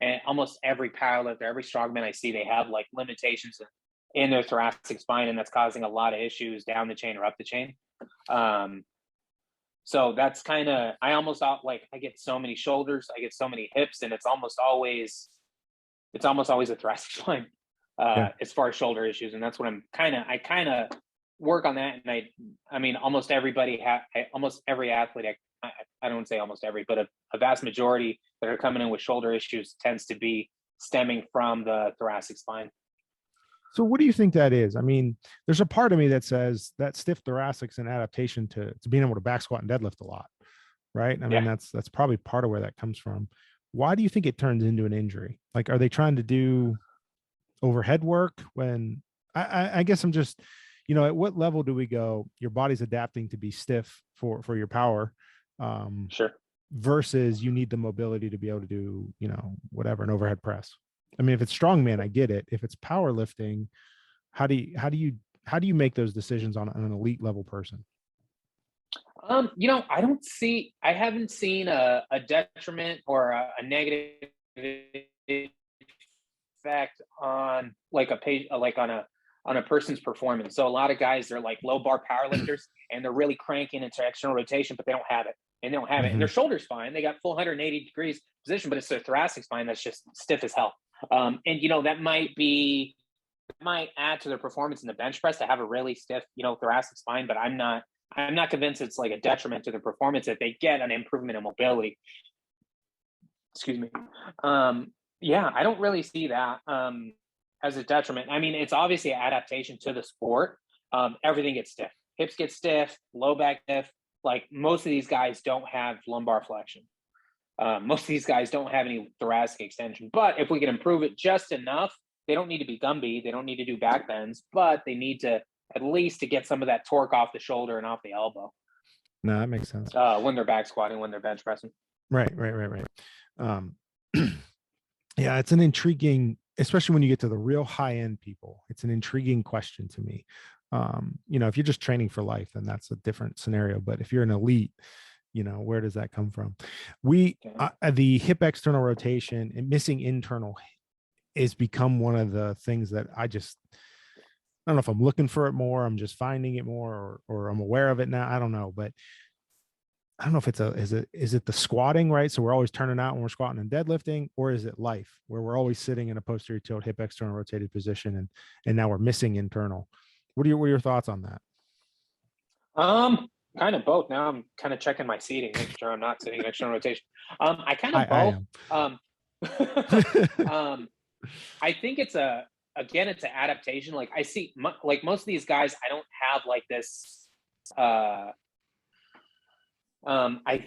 and almost every powerlifter, every strongman I see, they have like limitations in their thoracic spine, and that's causing a lot of issues down the chain or up the chain. So that's kind of, I get so many shoulders, I get so many hips, and it's almost always a thoracic spine as far as shoulder issues. And that's what I kind of work on that. And I mean, almost every athlete, I don't say almost every, but a vast majority that are coming in with shoulder issues tends to be stemming from the thoracic spine. So what do you think that is? I mean, there's a part of me that says that stiff thoracic's an adaptation to being able to back squat and deadlift a lot, right? I mean, that's probably part of where that comes from. Why do you think it turns into an injury? Like, are they trying to do overhead work when I guess I'm just, at what level do we go? Your body's adapting to be stiff for your power. Sure. Versus you need the mobility to be able to do, whatever, an overhead press. I mean, if it's strongman, I get it. If it's powerlifting, how do you make those decisions on an elite level person? I haven't seen a detriment or a negative effect on like a page, like on a person's performance. So a lot of guys, they're like low bar powerlifters and they're really cranking into external rotation, but they don't have it. And their shoulder's fine. They got full 180 degrees position, but it's their thoracic spine that's just stiff as hell. And that might add to their performance in the bench press to have a really stiff, thoracic spine, but I'm not convinced it's like a detriment to the performance if they get an improvement in mobility. Excuse me. I don't really see that as a detriment. I mean, it's obviously an adaptation to the sport. Everything gets stiff. Hips get stiff, low back stiff. Like most of these guys don't have lumbar flexion. Most of these guys don't have any thoracic extension. But if we can improve it just enough, they don't need to be Gumby. They don't need to do back bends, but they need to at least to get some of that torque off the shoulder and off the elbow. No, that makes sense. When they're back squatting, when they're bench pressing. Right. Yeah, it's an intriguing, especially when you get to the real high end people. It's an intriguing question to me. If you're just training for life, then that's a different scenario. But if you're an elite, where does that come from? The hip external rotation and missing internal has become one of the things that I don't know if I'm looking for it more, I'm just finding it more, or I'm aware of it now. I don't know, but I don't know if is it the squatting, right? So we're always turning out when we're squatting and deadlifting, or is it life where we're always sitting in a posterior tilt hip external rotated position and now we're missing internal? What are your thoughts on that? Kind of both. Now I'm kind of checking my seating, making sure I'm not sitting in external rotation. I kind of both. I think it's an adaptation. Like I see, like most of these guys, I don't have like this. I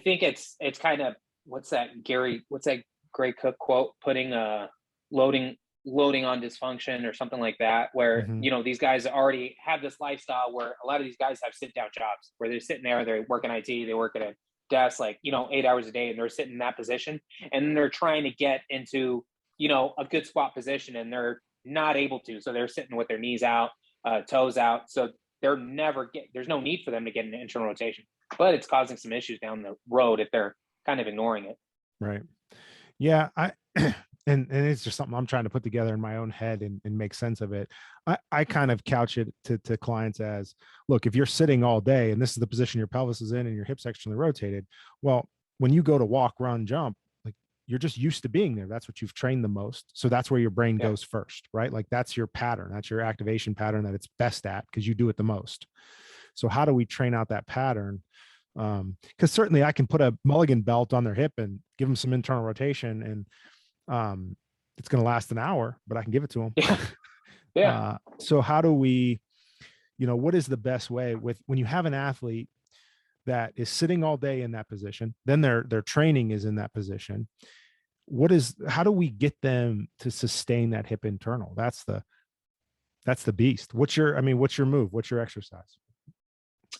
think it's kind of what's that Gray Cook quote? Putting loading on dysfunction or something like that, where these guys already have this lifestyle where a lot of these guys have sit down jobs where they're sitting there, they're working IT, they work at a desk 8 hours a day, and they're sitting in that position, and they're trying to get into a good squat position, and they're not able to, so they're sitting with their knees out, toes out, so there's no need for them to get an internal rotation, but it's causing some issues down the road if they're kind of ignoring it. Right. Yeah. And it's just something I'm trying to put together in my own head and make sense of it. I kind of couch it to clients as, look, if you're sitting all day and this is the position your pelvis is in and your hips externally rotated, well, when you go to walk, run, jump, like you're just used to being there. That's what you've trained the most. So that's where your brain goes first, right? Like that's your pattern. That's your activation pattern that it's best at because you do it the most. So how do we train out that pattern? Because certainly I can put a mulligan belt on their hip and give them some internal rotation, and it's going to last an hour, but I can give it to them. So how do we, what is the best way when you have an athlete that is sitting all day in that position, then their training is in that position. How do we get them to sustain that hip internal? That's the beast. What's your move? What's your exercise?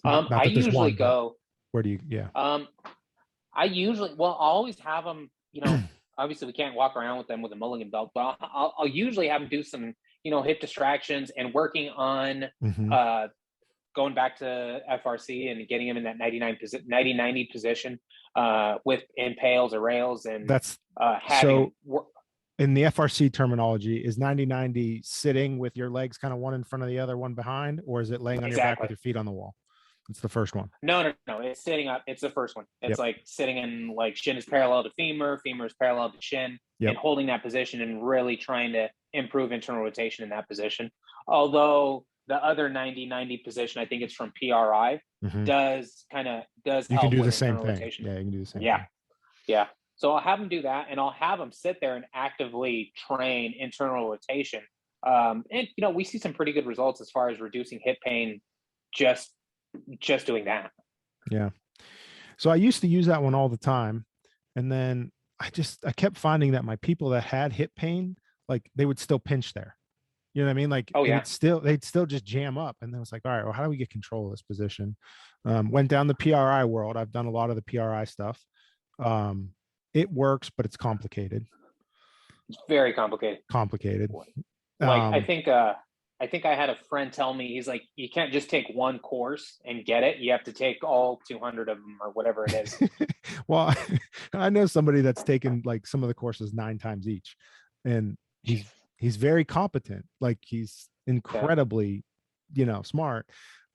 I usually go, where do you, I'll always have them, obviously we can't walk around with them with a mulligan belt, but I'll usually have them do some, hip distractions and working on going back to FRC and getting him in that 90 position with impales or rails, and That's having so in the FRC terminology, is 90-90 sitting with your legs kind of one in front of the other, one behind, or is it laying on your back with your feet on the wall? It's the first one. No. It's sitting up. It's the first one. It's Yep. like sitting in, like, shin is parallel to femur, femur is parallel to shin, Yep. and holding that position and really trying to improve internal rotation in that position. Although the other 90-90 position, I think it's from PRI, does you help can do with the same internal thing. rotation. Yeah, you can do the same Yeah. thing. Yeah. So I'll have them do that, and I'll have them sit there and actively train internal rotation. And we see some pretty good results as far as reducing hip pain just doing that. Yeah. So I used to use that one all the time, and then I kept finding that my people that had hip pain, like, they would still pinch there. You know what I mean? Like, Oh, yeah. they'd still just jam up. And then it was like, all right, well, how do we get control of this position? Went down the PRI world. I've done a lot of the PRI stuff. It works, but it's complicated. It's very complicated. Like, I think I had a friend tell me, he's like, you can't just take one course and get it. You have to take all 200 of them or whatever it is. Well, I know somebody that's taken like some of the courses 9 times each, and he's very competent. Like, he's incredibly, smart.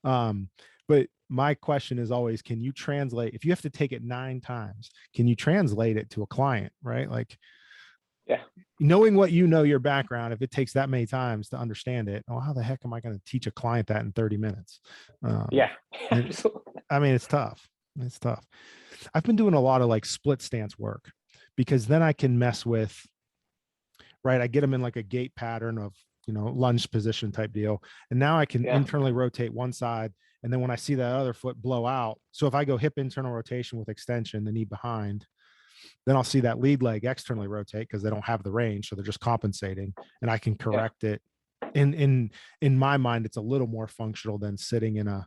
But my question is always, can you translate, if you have to take it 9 times, can you translate it to a client, right? Like, knowing what your background, if it takes that many times to understand it, how the heck am I going to teach a client that in 30 minutes? I mean, it's tough. I've been doing a lot of like split stance work, because then I can mess with, right, I get them in like a gait pattern of, lunge position type deal. And now I can internally rotate one side. And then when I see that other foot blow out, so if I go hip internal rotation with extension, the knee behind, then I'll see that lead leg externally rotate, because they don't have the range. So they're just compensating, and I can correct it. In my mind, it's a little more functional than sitting in a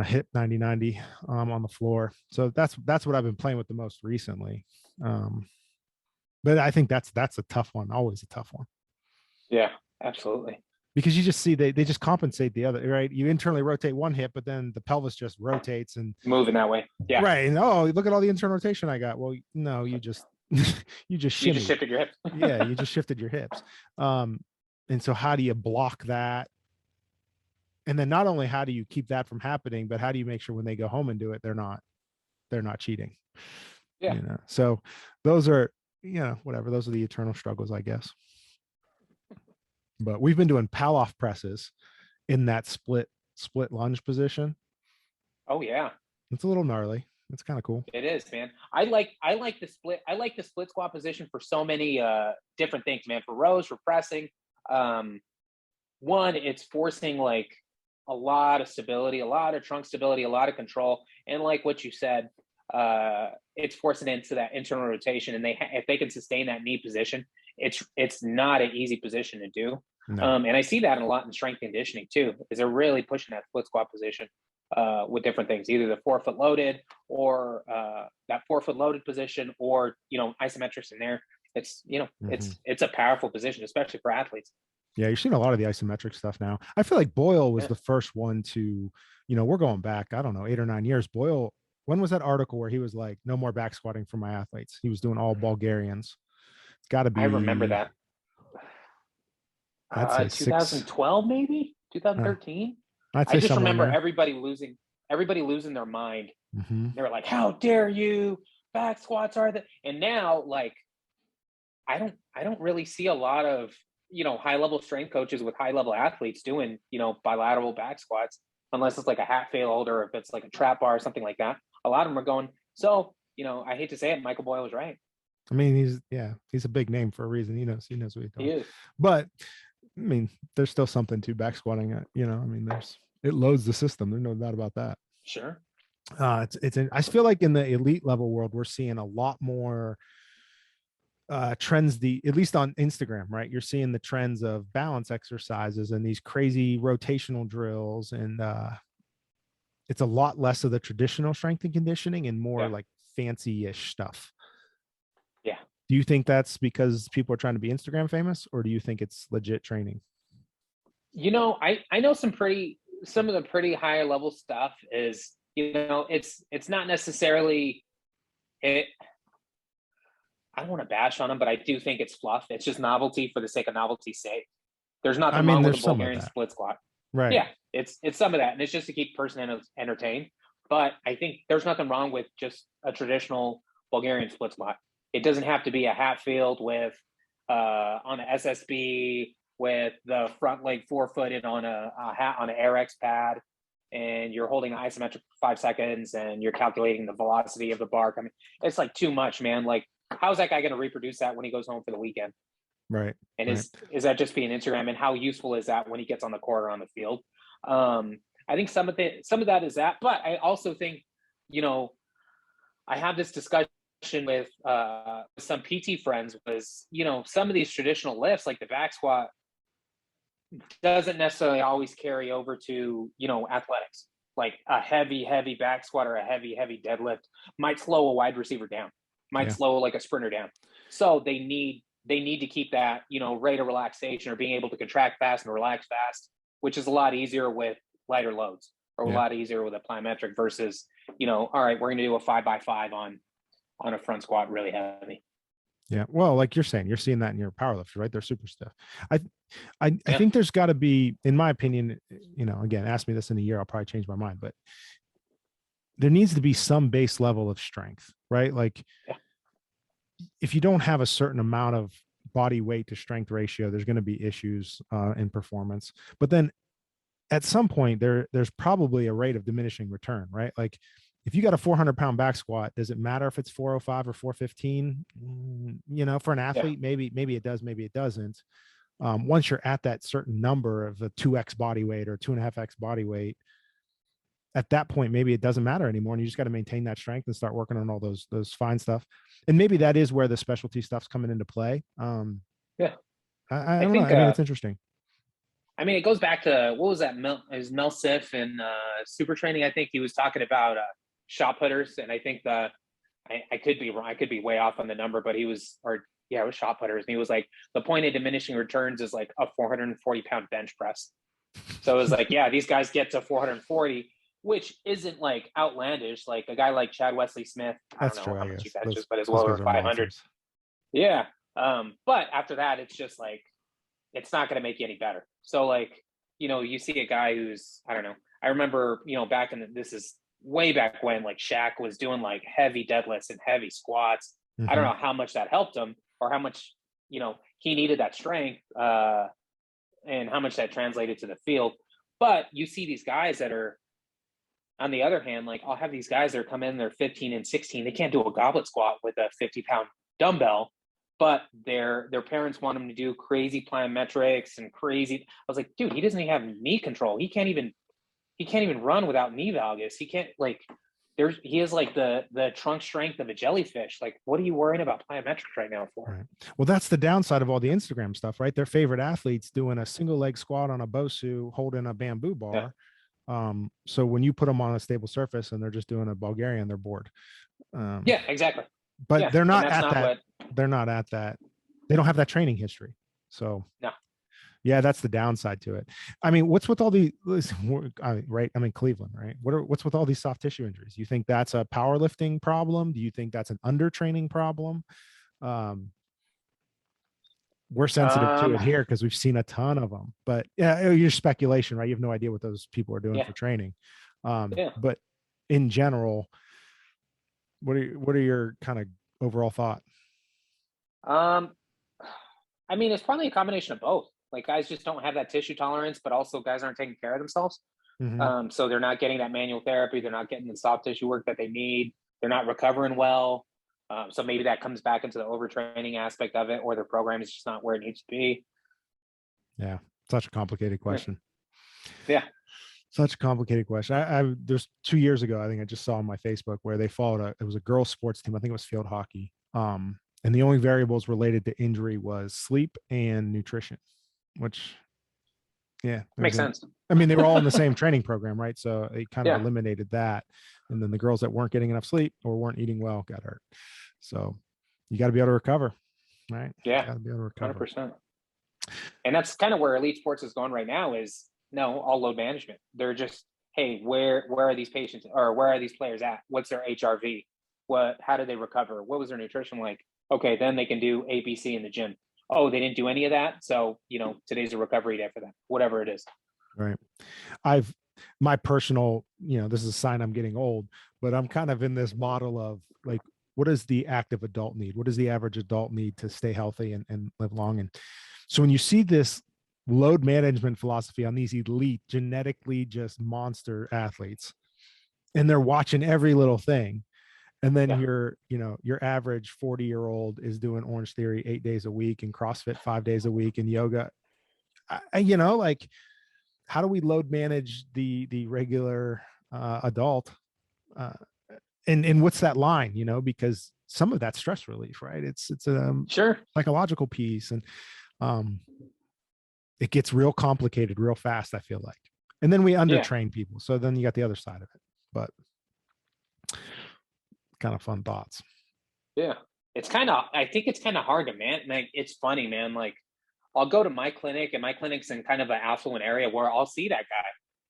hip 90-90 on the floor. So that's what I've been playing with the most recently. But I think that's a tough one, always a tough one. Yeah, absolutely. Because you just see they just compensate the other, right? You internally rotate one hip, but then the pelvis just rotates and moving that way. Yeah. Right. And look at all the internal rotation I got. Well, no, you just shifted your hips. Yeah, you just shifted your hips. And so how do you block that? And then not only how do you keep that from happening, but how do you make sure when they go home and do it, they're not cheating? Yeah. So those are, whatever. Those are the eternal struggles, I guess. But we've been doing Palloff presses in that split lunge position. Oh yeah. It's a little gnarly. It's kind of cool. It is, man. I like the split. I like the split squat position for so many different things, man. For rows, for pressing. One, it's forcing like a lot of stability, a lot of trunk stability, a lot of control, and like what you said, it's forcing into that internal rotation. And if they can sustain that knee position, it's not an easy position to do. No. And I see that a lot in strength conditioning too, is they're really pushing that split squat position with different things, either the forefoot loaded or that forefoot loaded position, or isometrics in there. It's it's a powerful position, especially for athletes. Yeah, you're seeing a lot of the isometric stuff now. I feel like Boyle was the first one to, we're going back, I don't know, 8 or 9 years. Boyle, when was that article where he was like, no more back squatting for my athletes? He was doing all Bulgarians. It's got to be. I remember that. I'd say 2012, maybe 2013. I just remember everybody losing their mind. Mm-hmm. They were like, "How dare you? Back squats are the..." And now, like, I don't really see a lot of high level strength coaches with high level athletes doing bilateral back squats, unless it's like a hat failed or if it's like a trap bar or something like that. A lot of them are going. So I hate to say it, Michael Boyle was right. I mean, he's a big name for a reason. He knows what he's doing. He is. But I mean, there's still something to back squatting. It loads the system. There's no doubt about that. Sure. I feel like in the elite level world, we're seeing a lot more trends, at least on Instagram, right? You're seeing the trends of balance exercises and these crazy rotational drills. And it's a lot less of the traditional strength and conditioning and more like fancy-ish stuff. Yeah. Do you think that's because people are trying to be Instagram famous, or do you think it's legit training? I know some pretty some of the pretty higher level stuff is, it's not necessarily it. I don't want to bash on them, but I do think it's fluff. It's just novelty for the sake of novelty's sake. There's nothing wrong with a Bulgarian split squat. Right. Yeah, it's some of that, and it's just to keep the person entertained. But I think there's nothing wrong with just a traditional Bulgarian split squat. It doesn't have to be a Hatfield with on an SSB with the front leg forefooted on an RX pad, and you're holding an isometric for 5 seconds, and you're calculating the velocity of the bark. I mean, it's like too much, man. Like, how's that guy going to reproduce that when he goes home for the weekend? Right. And is that just being Instagram? And how useful is that when he gets on the court or on the field? I think some of that is that, but I also think, I have this discussion with some PT friends was, some of these traditional lifts, like the back squat, doesn't necessarily always carry over to, athletics. Like a heavy back squat or a heavy deadlift might slow a wide receiver down, might slow like a sprinter down. So they need to keep that, rate of relaxation or being able to contract fast and relax fast, which is a lot easier with lighter loads or a lot easier with a plyometric versus, all right, we're going to do a 5x5 on a front squat really heavy. Yeah. Well, like you're saying, you're seeing that in your powerlifters, right? They're super stiff. I think there's got to be, in my opinion, again, ask me this in a year, I'll probably change my mind, but there needs to be some base level of strength, right? Like if you don't have a certain amount of body weight to strength ratio, there's going to be issues in performance. But then at some point there's probably a rate of diminishing return, right? Like if you got a 400-pound back squat, does it matter if it's 405 or 415? For an athlete, maybe it does, maybe it doesn't. Once you're at that certain number of a 2x body weight or 2.5x body weight, at that point, maybe it doesn't matter anymore. And you just got to maintain that strength and start working on all those fine stuff. And maybe that is where the specialty stuff's coming into play. I don't know. I mean, it's interesting. I mean, it goes back to, what was that? Mel Siff in Super Training. I think he was talking about shot putters. And I think I could be wrong. I could be way off on the number, but it was shot putters. And he was like, the point of diminishing returns is like a 440-pound bench press. So it was like, these guys get to 440, which isn't like outlandish. Like a guy like Chad Wesley Smith, I don't know how much he benches, but as well over 500. Yeah. But after that, it's just like, it's not going to make you any better. So like, you see a guy who's, I don't know. I remember, this is way back when like Shaq was doing like heavy deadlifts and heavy squats. I don't know how much that helped him or how much, he needed that strength and how much that translated to the field. But you see these guys that are, on the other hand, like I'll have these guys that are come in, they're 15 and 16. They can't do a goblet squat with a 50-pound dumbbell, but their parents want them to do crazy plyometrics and crazy. I was like, dude, he doesn't even have knee control. He can't even run without knee valgus. He can't he has like the trunk strength of a jellyfish. Like, what are you worrying about plyometrics right now for? Right. Well, that's the downside of all the Instagram stuff, right? Their favorite athletes doing a single leg squat on a BOSU, holding a bamboo bar. So when you put them on a stable surface and they're just doing a Bulgarian, they're bored. Exactly. But they're not at that. They're not at that. They don't have that training history. So that's the downside to it. I mean, what's with all the right? I'm in Cleveland, right? What's with all these soft tissue injuries? You think that's a powerlifting problem? Do you think that's an undertraining problem? We're sensitive to it here because we've seen a ton of them. But your speculation, right? You have no idea what those people are doing for training. But in general, what are your kind of overall thought? I mean, it's probably a combination of both. Like guys just don't have that tissue tolerance, but also guys aren't taking care of themselves. So they're not getting that manual therapy. They're not getting the soft tissue work that they need. They're not recovering well. So maybe that comes back into the overtraining aspect of it, or their program is just not where it needs to be. Yeah. Such a complicated question. Yeah. Such a complicated question. There's 2 years ago, I think I just saw on my Facebook where they followed it was a girls sports team. I think it was field hockey. And the only variables related to injury was sleep and nutrition, which makes sense. I mean, they were all in the same training program, right? So they kind of eliminated that. And then the girls that weren't getting enough sleep or weren't eating well got hurt. So you got to be able to recover, right? Yeah. Got to be able to recover. 100%. And that's kind of where elite sports is going right now is, No, all load management. They're just, hey, where are these patients, or where are these players at? What's their HRV? How did they recover? What was their nutrition like? Okay, then they can do ABC in the gym. Oh, they didn't do any of that. So, today's a recovery day for them, whatever it is. Right. My personal, this is a sign I'm getting old, but I'm kind of in this model of like, what does the active adult need? What does the average adult need to stay healthy and live long? And so when you see this load management philosophy on these elite, genetically just monster athletes, and they're watching every little thing, and then your average 40-year-old is doing Orange Theory 8 days a week and CrossFit 5 days a week and yoga, like, how do we load manage the regular adult? And what's that line, because some of that's stress relief, right? It's a Sure psychological piece, and it gets real complicated real fast, I feel like. And then we undertrain people. So then you got the other side of it, but kind of fun thoughts. Yeah. I think it's kind of hard to like, it's funny, man. Like, I'll go to my clinic, and my clinic's in kind of an affluent area where I'll see that guy.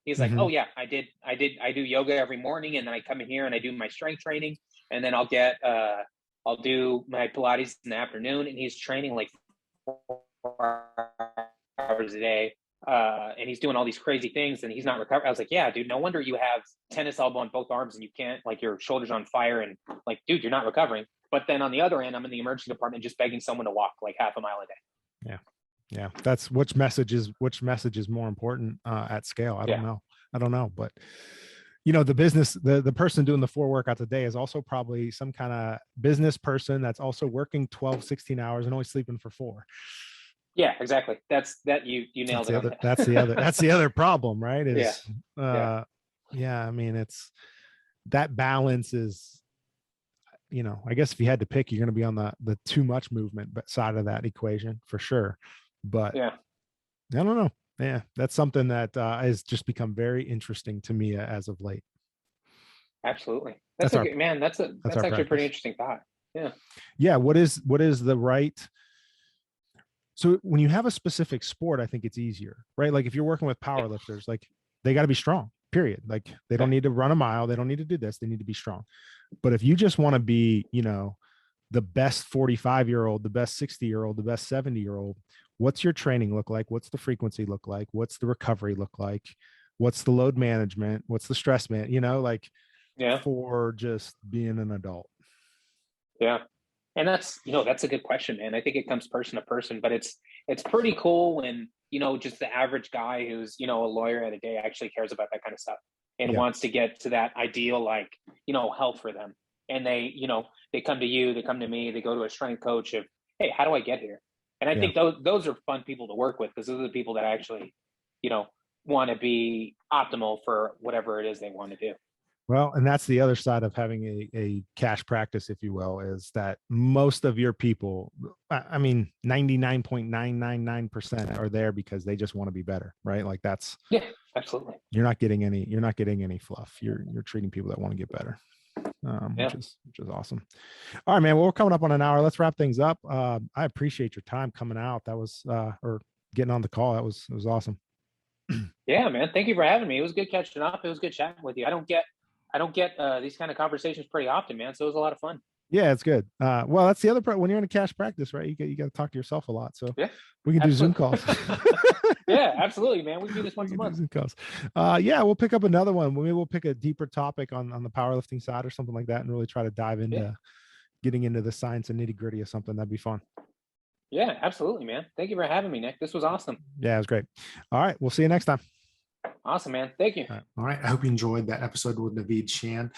He's like, oh yeah, I do yoga every morning, and then I come in here and I do my strength training, and then I'll do my Pilates in the afternoon, and he's training like 4 hours a day. And he's doing all these crazy things, and he's not recovering. I was like, yeah, dude, no wonder you have tennis elbow on both arms and you can't, like, your shoulder's on fire, and like, dude, you're not recovering. But then on the other end, I'm in the emergency department just begging someone to walk like half a mile a day. Yeah. That's which message is more important at scale. I don't know, but the business, the person doing the 4 workouts a day is also probably some kind of business person that's also working 12, 16 hours and only sleeping for 4. Yeah, exactly. You nailed it. That's the other problem, right? I mean, it's that balance is, I guess if you had to pick, you're going to be on the too much movement side of that equation for sure. But I don't know. Yeah, that's something that has just become very interesting to me as of late. Absolutely. That's actually a pretty interesting thought. Yeah. Yeah. What is the right? So when you have a specific sport, I think it's easier, right? Like if you're working with powerlifters, like they got to be strong, period. Like they don't need to run a mile. They don't need to do this. They need to be strong. But if you just want to be, the best 45-year-old, the best 60-year-old, the best 70-year-old, what's your training look like? What's the frequency look like? What's the recovery look like? What's the load management? What's the stress for just being an adult? Yeah. And that's a good question, man. I think it comes person to person, but it's pretty cool when, just the average guy who's, a lawyer at a day actually cares about that kind of stuff and wants to get to that ideal, like, health for them. And they come to you, they come to me, they go to a strength coach of, hey, how do I get here? And I think those are fun people to work with, because those are the people that actually, want to be optimal for whatever it is they want to do. Well, and that's the other side of having a cash practice, if you will, is that most of your people, I mean, 99.999% are there because they just want to be better, right? Like that's, absolutely. You're not getting any fluff. You're treating people that want to get better, which is awesome. All right, man. Well, we're coming up on an hour. Let's wrap things up. I appreciate your time coming out. That was, or getting on the call. It was awesome. Yeah, man. Thank you for having me. It was good catching up. It was good chatting with you. I don't get these kind of conversations pretty often, man. So it was a lot of fun. Yeah, it's good. Well, that's the other part when you're in a cash practice, right? You got to talk to yourself a lot. So we can do Zoom calls. Yeah, absolutely, man. We can do this once a month. Zoom calls. We'll pick up another one. Maybe we'll pick a deeper topic on the powerlifting side or something like that, and really try to dive into getting into the science and nitty gritty of something. That'd be fun. Yeah, absolutely, man. Thank you for having me, Nick. This was awesome. Yeah, it was great. All right, we'll see you next time. Awesome, man. Thank you. All right. I hope you enjoyed that episode with Naveed Shan.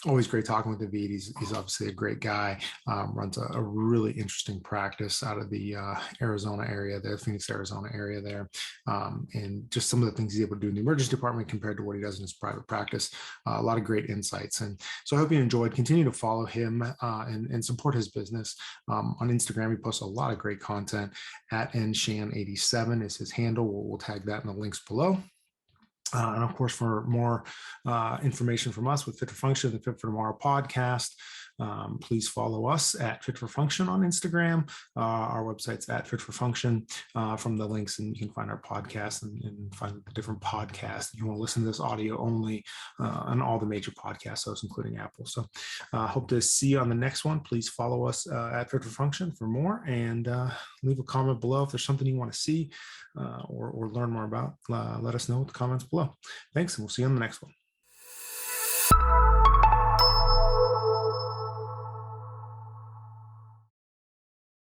Always great talking with Naveed. He's obviously a great guy. Runs a really interesting practice out of the Arizona area, the Phoenix, Arizona area there. And just some of the things he's able to do in the emergency department compared to what he does in his private practice. A lot of great insights. And so I hope you enjoyed. Continue to follow him and support his business. On Instagram, he posts a lot of great content. At @nshan87 is his handle. We'll tag that in the links below. And of course, for more information from us with Fit for Function, the Fit for Tomorrow podcast, Please follow us at Fit for Function on Instagram. Our website's at Fit for Function. From the links, and you can find our podcast and find the different podcasts. You want to listen to this audio only on all the major podcast hosts, including Apple. So hope to see you on the next one. Please follow us at Fit for Function for more, and leave a comment below if there's something you want to see or learn more about. Let us know in the comments below. Thanks, and we'll see you on the next one.